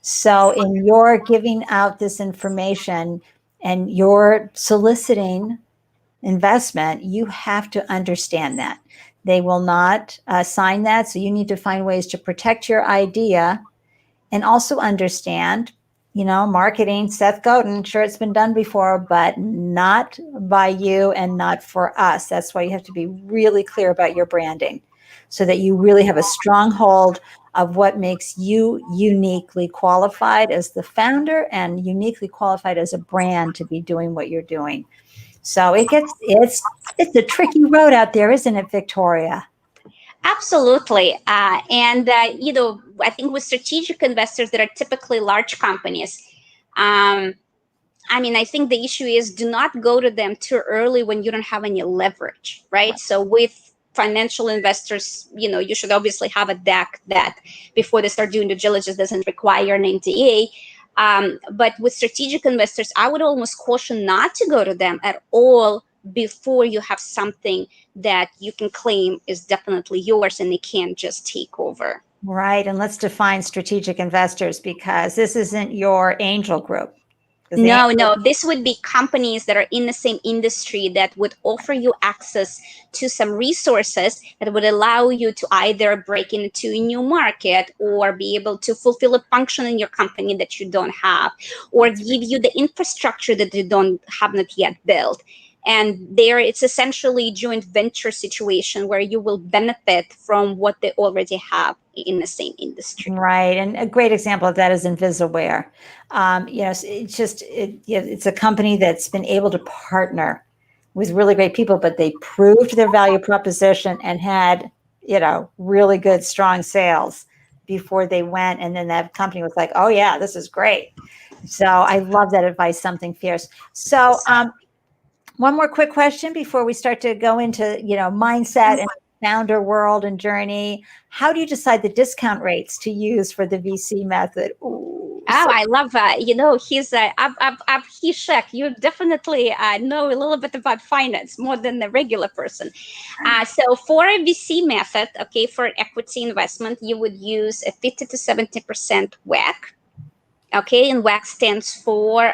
So in your giving out this information and you're soliciting investment, you have to understand that they will not sign that. So you need to find ways to protect your idea, and also understand, marketing, Seth Godin, sure, it's been done before, but not by you and not for us. That's why you have to be really clear about your branding, so that you really have a stronghold of what makes you uniquely qualified as the founder and uniquely qualified as a brand to be doing what you're doing. So it's a tricky road out there, isn't it, Victoria? Absolutely. I think with strategic investors that are typically large companies, I think the issue is, do not go to them too early when you don't have any leverage, right? So with financial investors, you should obviously have a deck that, before they start doing due diligence, doesn't require an NDA. But with strategic investors, I would almost caution not to go to them at all before you have something that you can claim is definitely yours and they can't just take over. Right. And let's define strategic investors, because this isn't your angel group. No, this would be companies that are in the same industry that would offer you access to some resources that would allow you to either break into a new market, or be able to fulfill a function in your company that you don't have, or give you the infrastructure that you have not yet built. And there, it's essentially a joint venture situation where you will benefit from what they already have in the same industry. Right. And a great example of that is Invisaware. It's a company that's been able to partner with really great people, but they proved their value proposition and had, really good, strong sales before they went. And then that company was like, oh yeah, this is great. So I love that advice, something fierce. So, one more quick question before we start to go into, mindset and founder world and journey. How do you decide the discount rates to use for the VC method? Ooh, I love he's Hishek. You definitely know a little bit about finance more than the regular person. So for a VC method, okay, for equity investment, you would use a 50 to 70% WACC. Okay, and WACC stands for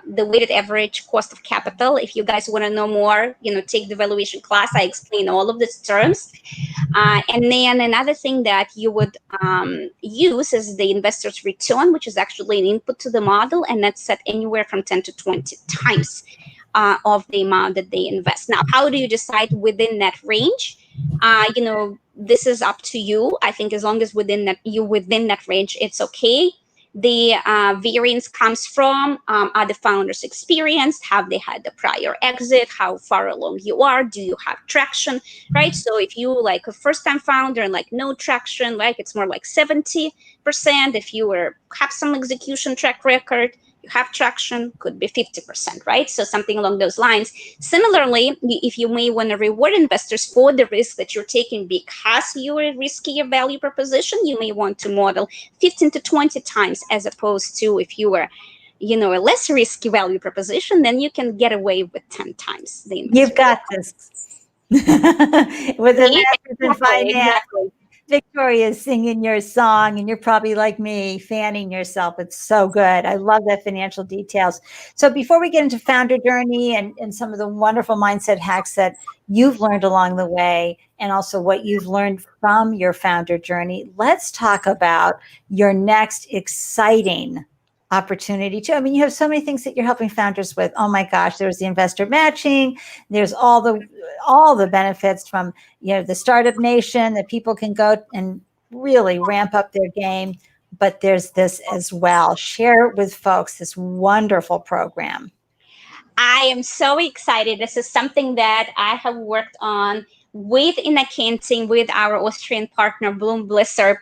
the weighted average cost of capital. If you guys want to know more, take the valuation class. I explain all of these terms. And then another thing that you would use is the investor's return, which is actually an input to the model, and that's set anywhere from 10 to 20 times of the amount that they invest. Now, how do you decide within that range? This is up to you. I think as long as within that range, it's okay. The variance comes from are the founders experienced? Have they had the prior exit? How far along you are? Do you have traction? Right. So if you like a first-time founder and like no traction, like it's more like 70%. If you have some execution track record, you have traction, could be 50%, right? So something along those lines. Similarly, if you may want to reward investors for the risk that you're taking because you're a riskier value proposition, you may want to model 15 to 20 times, as opposed to if you were, a less risky value proposition, then you can get away with 10 times the investment. You've got this. With a master's in finance. Exactly. Victoria is singing your song, and you're probably like me, fanning yourself. It's so good. I love that financial details. So before we get into founder journey and some of the wonderful mindset hacks that you've learned along the way, and also what you've learned from your founder journey, let's talk about your next exciting opportunity too. I mean, you have so many things that you're helping founders with. Oh my gosh, there's the investor matching. There's all the benefits from, the startup nation that people can go and really ramp up their game. But there's this as well. Share with folks this wonderful program. I am so excited. This is something that I have worked on with in accounting with our Austrian partner, Bloom Blisser,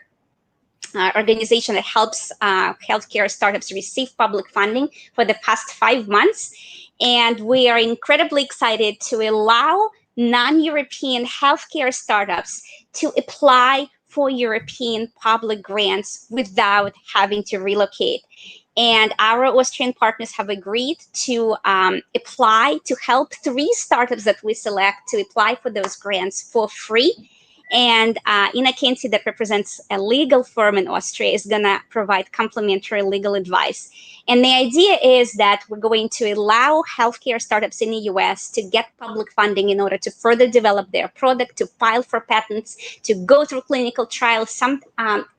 organization that helps healthcare startups receive public funding for the past 5 months. And we are incredibly excited to allow non-European healthcare startups to apply for European public grants without having to relocate. And our Austrian partners have agreed to apply to help 3 startups that we select to apply for those grants for free. And in agency that represents a legal firm in Austria is going to provide complimentary legal advice. And the idea is that we're going to allow healthcare startups in the US to get public funding in order to further develop their product, to file for patents, to go through clinical trials, something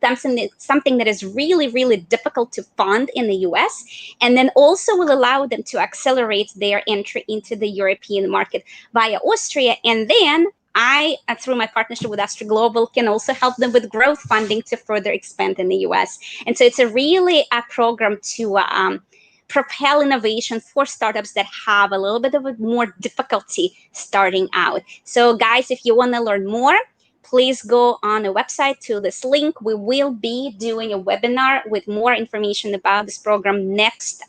that is really, really difficult to fund in the US. And then also will allow them to accelerate their entry into the European market via Austria. And then I, through my partnership with Astra Global, can also help them with growth funding to further expand in the US. And so it's a program to propel innovation for startups that have a little bit of a more difficulty starting out. So guys, if you want to learn more, please go on a website to this link. We will be doing a webinar with more information about this program next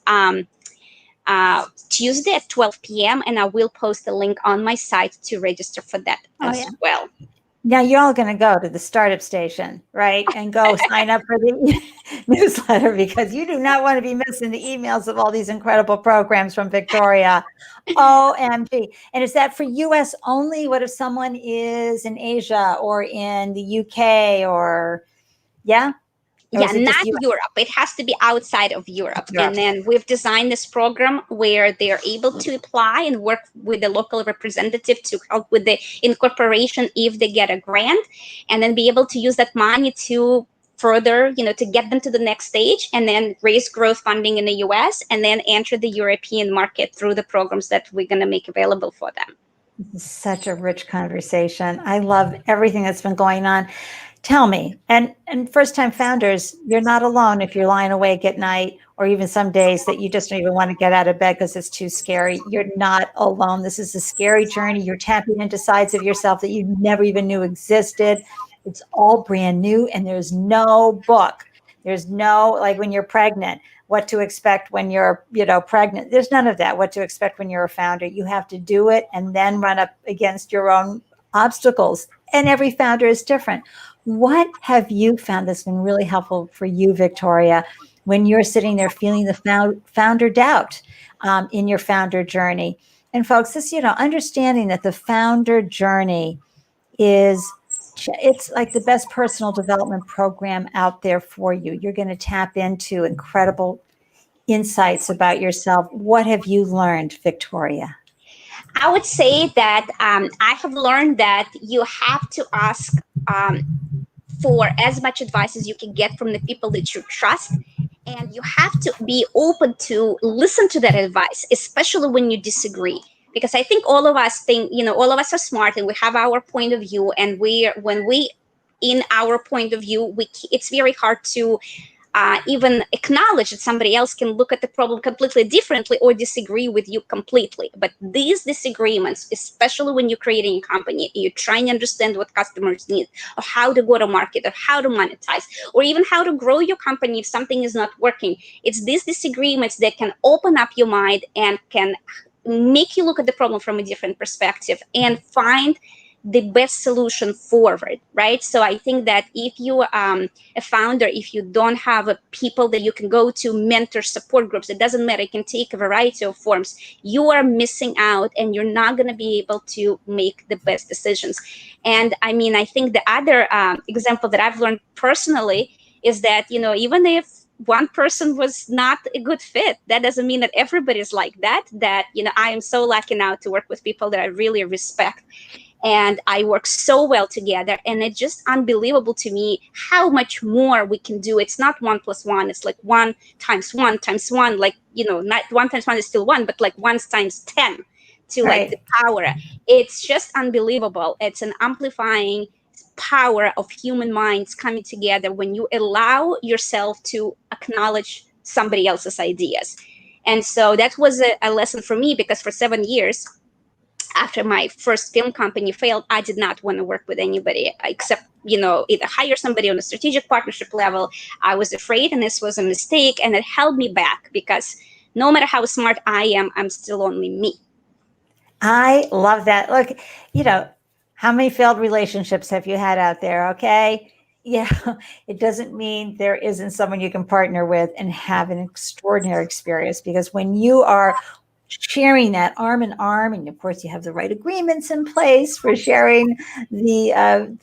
Tuesday at 12 p.m. And I will post a link on my site to register for that as well. Now you're all going to go to the startup station, right? And go sign up for the newsletter, because you do not want to be missing the emails of all these incredible programs from Victoria. OMG. And is that for US only? What if someone is in Asia or in the UK or, yeah? Yeah, not Europe. It has to be outside of Europe. And then we've designed this program where they're able to apply and work with the local representative to help with the incorporation if they get a grant, and then be able to use that money to further, to get them to the next stage, and then raise growth funding in the US, and then enter the European market through the programs that we're going to make available for them. This is such a rich conversation. I love everything that's been going on. Tell me, and first-time founders, you're not alone if you're lying awake at night, or even some days that you just don't even want to get out of bed because it's too scary. You're not alone. This is a scary journey. You're tapping into sides of yourself that you never even knew existed. It's all brand new, and there's no book. There's no, like when you're pregnant, what to expect when you're, pregnant. There's none of that, what to expect when you're a founder. You have to do it and then run up against your own obstacles. And every founder is different. What have you found that's been really helpful for you, Victoria, when you're sitting there feeling the founder doubt in your founder journey? And folks, this, understanding that the founder journey it's like the best personal development program out there for you. You're going to tap into incredible insights about yourself. What have you learned, Victoria? I would say that I have learned that you have to ask for as much advice as you can get from the people that you trust. And you have to be open to listen to that advice, especially when you disagree. Because I think all of us are smart and we have our point of view. And in our point of view, it's very hard to even acknowledge that somebody else can look at the problem completely differently or disagree with you completely. But these disagreements, especially when you're creating a company, you're trying to understand what customers need, or how to go to market, or how to monetize, or even how to grow your company if something is not working. It's these disagreements that can open up your mind and can make you look at the problem from a different perspective and find the best solution forward, right? So I think that if you a founder, if you don't have people that you can go to, mentor, support groups, it doesn't matter, it can take a variety of forms, you are missing out and you're not going to be able to make the best decisions. And I mean, I think the other example that I've learned personally is that, even if one person was not a good fit, that doesn't mean that everybody's like that. I am so lucky now to work with people that I really respect. And I work so well together. And it's just unbelievable to me how much more we can do. It's not 1 + 1. It's like 1 × 1 × 1. Like, not 1 × 1 is still 1, but like 1 × 10 to like the power. It's just unbelievable. It's an amplifying power of human minds coming together when you allow yourself to acknowledge somebody else's ideas. And so that was a lesson for me, because for 7 years after my first film company failed, I did not want to work with anybody except, either hire somebody on a strategic partnership level. I was afraid, and this was a mistake, and it held me back, because no matter how smart I am, I'm still only me. I love that. Look, how many failed relationships have you had out there? Okay. Yeah. It doesn't mean there isn't someone you can partner with and have an extraordinary experience, because when you are sharing that arm in arm, and of course you have the right agreements in place for sharing the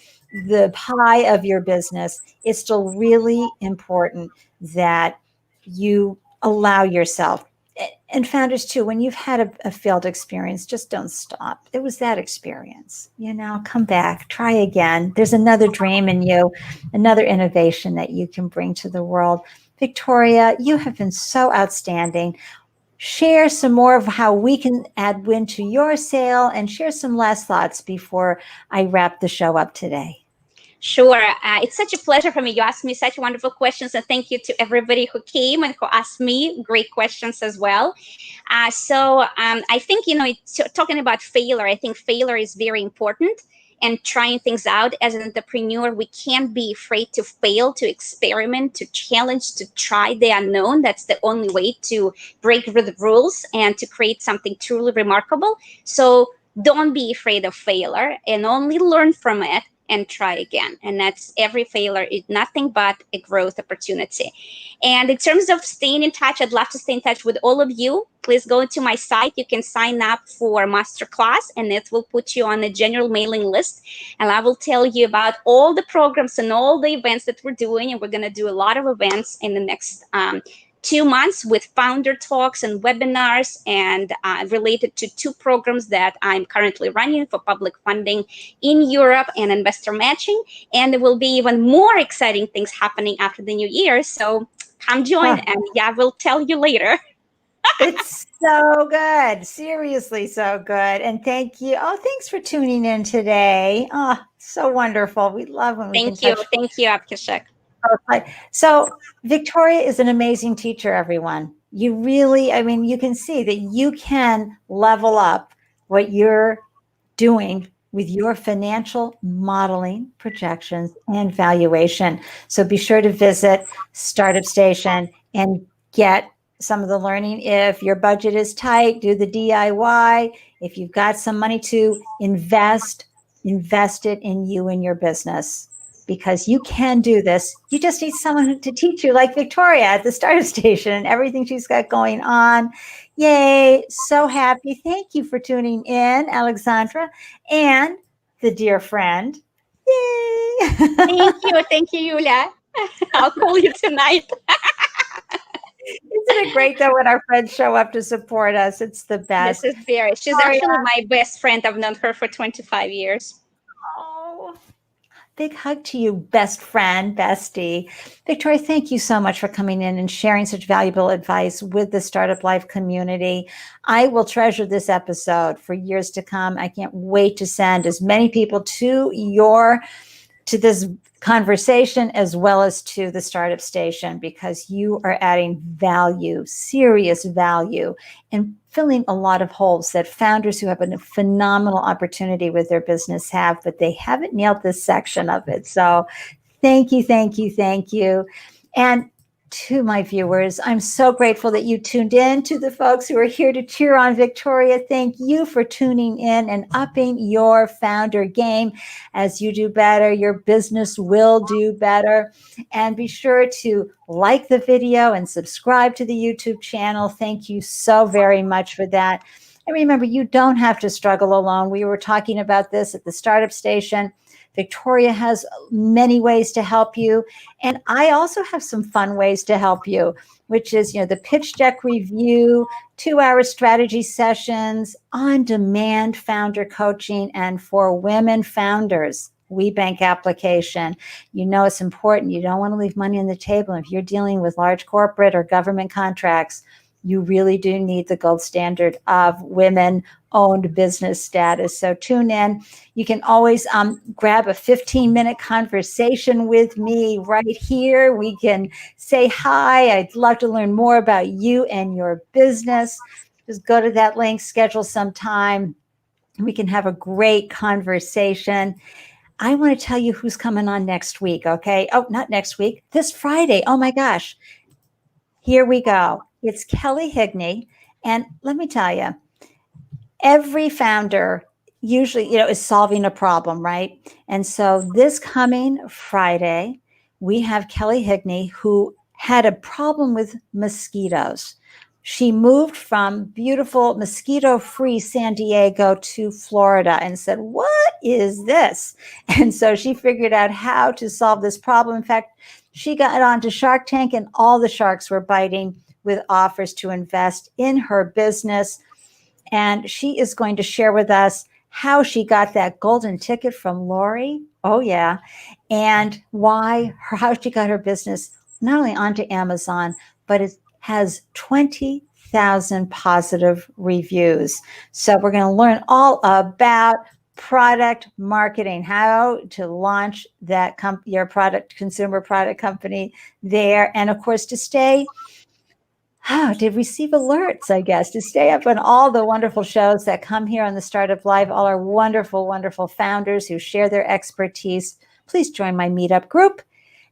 pie of your business, it's still really important that you allow yourself. And founders too, when you've had a failed experience, just don't stop. It was that experience, come back, try again. There's another dream in you, another innovation that you can bring to the world. Victoria, you have been so outstanding. Share some more of how we can add wind to your sail, and share some last thoughts before I wrap the show up today. Sure. It's such a pleasure for me. You asked me such wonderful questions, and thank you to everybody who came and who asked me great questions as well. I think, talking about failure, I think failure is very important, and trying things out as an entrepreneur. We can't be afraid to fail, to experiment, to challenge, to try the unknown. That's the only way to break the rules and to create something truly remarkable. So don't be afraid of failure, and only learn from it and try again. And that's, every failure is nothing but a growth opportunity. And in terms of staying in touch, I'd love to stay in touch with all of you. Please go to my site. You can sign up for a masterclass, and it will put you on a general mailing list. And I will tell you about all the programs and all the events that we're doing. And we're going to do a lot of events in the next 2 months, with founder talks and webinars, and related to 2 programs that I'm currently running for public funding in Europe and investor matching. And there will be even more exciting things happening after the new year. So come join, and we'll tell you later. It's so good. Seriously, so good. And thank you. Oh, thanks for tuning in today. Oh, so wonderful. We love when we can touch. Thank you, Abhishek. So Victoria is an amazing teacher, everyone. You really, you can see that you can level up what you're doing with your financial modeling, projections, and valuation. So be sure to visit Startup Station and get some of the learning. If your budget is tight, do the DIY. If you've got some money to invest it in you and your business, because you can do this. You just need someone to teach you, like Victoria at the Startup Station and everything she's got going on. Yay. So happy. Thank you for tuning in, Alexandra, and the dear friend. Yay. Thank you, Yulia. I'll call you tonight. Isn't it great, though, when our friends show up to support us? It's the best. She's actually my best friend. I've known her for 25 years. Oh, big hug to you, best friend, bestie. Victoria, thank you so much for coming in and sharing such valuable advice with the Startup Life community. I will treasure this episode for years to come. I can't wait to send as many people to this conversation as well as to the Startup Station, because you are adding value, serious value, and filling a lot of holes that founders who have a phenomenal opportunity with their business have, but they haven't nailed this section of it. So thank you, thank you, thank you. And to my viewers, I'm so grateful that you tuned in. To the folks who are here to cheer on Victoria, thank you for tuning in and upping your founder game. As you do better, your business will do better. And be sure to like the video and subscribe to the YouTube channel. Thank you so very much for that. And remember, you don't have to struggle alone. We were talking about this at the Startup Station. Victoria has many ways to help you. And I also have some fun ways to help you, which is, the pitch deck review, 2-hour strategy sessions, on-demand founder coaching, and for women founders, WeBank application. It's important. You don't want to leave money on the table. If you're dealing with large corporate or government contracts, you really do need the gold standard of women-owned business status. So tune in. You can always grab a 15-minute conversation with me right here. We can say hi. I'd love to learn more about you and your business. Just go to that link, schedule some time. We can have a great conversation. I want to tell you who's coming on next week, okay? Oh, not next week, this Friday. Oh my gosh. Here we go. It's Kelly Higney. And let me tell you, every founder usually, is solving a problem, right? And so this coming Friday, we have Kelly Higney, who had a problem with mosquitoes. She moved from beautiful mosquito-free San Diego to Florida and said, what is this? And so she figured out how to solve this problem. In fact, she got onto Shark Tank and all the sharks were biting with offers to invest in her business. And she is going to share with us how she got that golden ticket from Lori. Oh, yeah. And how she got her business not only onto Amazon, but it has 20,000 positive reviews. So we're going to learn all about product marketing, how to launch that your consumer product company there. And of course, to receive alerts, I guess, to stay up on all the wonderful shows that come here on the Startup Live, all our wonderful, wonderful founders who share their expertise. Please join my meetup group.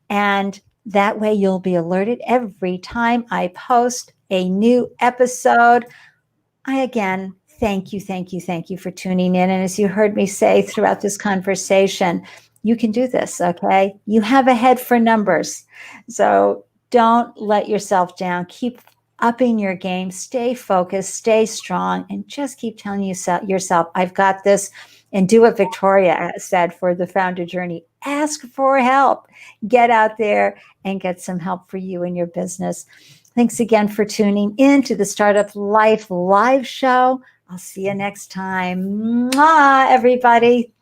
And that way you'll be alerted every time I post a new episode. Again, thank you for tuning in. And as you heard me say throughout this conversation, you can do this, okay? You have a head for numbers. So don't let yourself down. Keep upping your game, stay focused, stay strong, and just keep telling yourself, I've got this, and do what Victoria said for the founder journey. Ask for help. Get out there and get some help for you and your business. Thanks again for tuning in to the Startup Life live show. I'll see you next time. Mwah, everybody.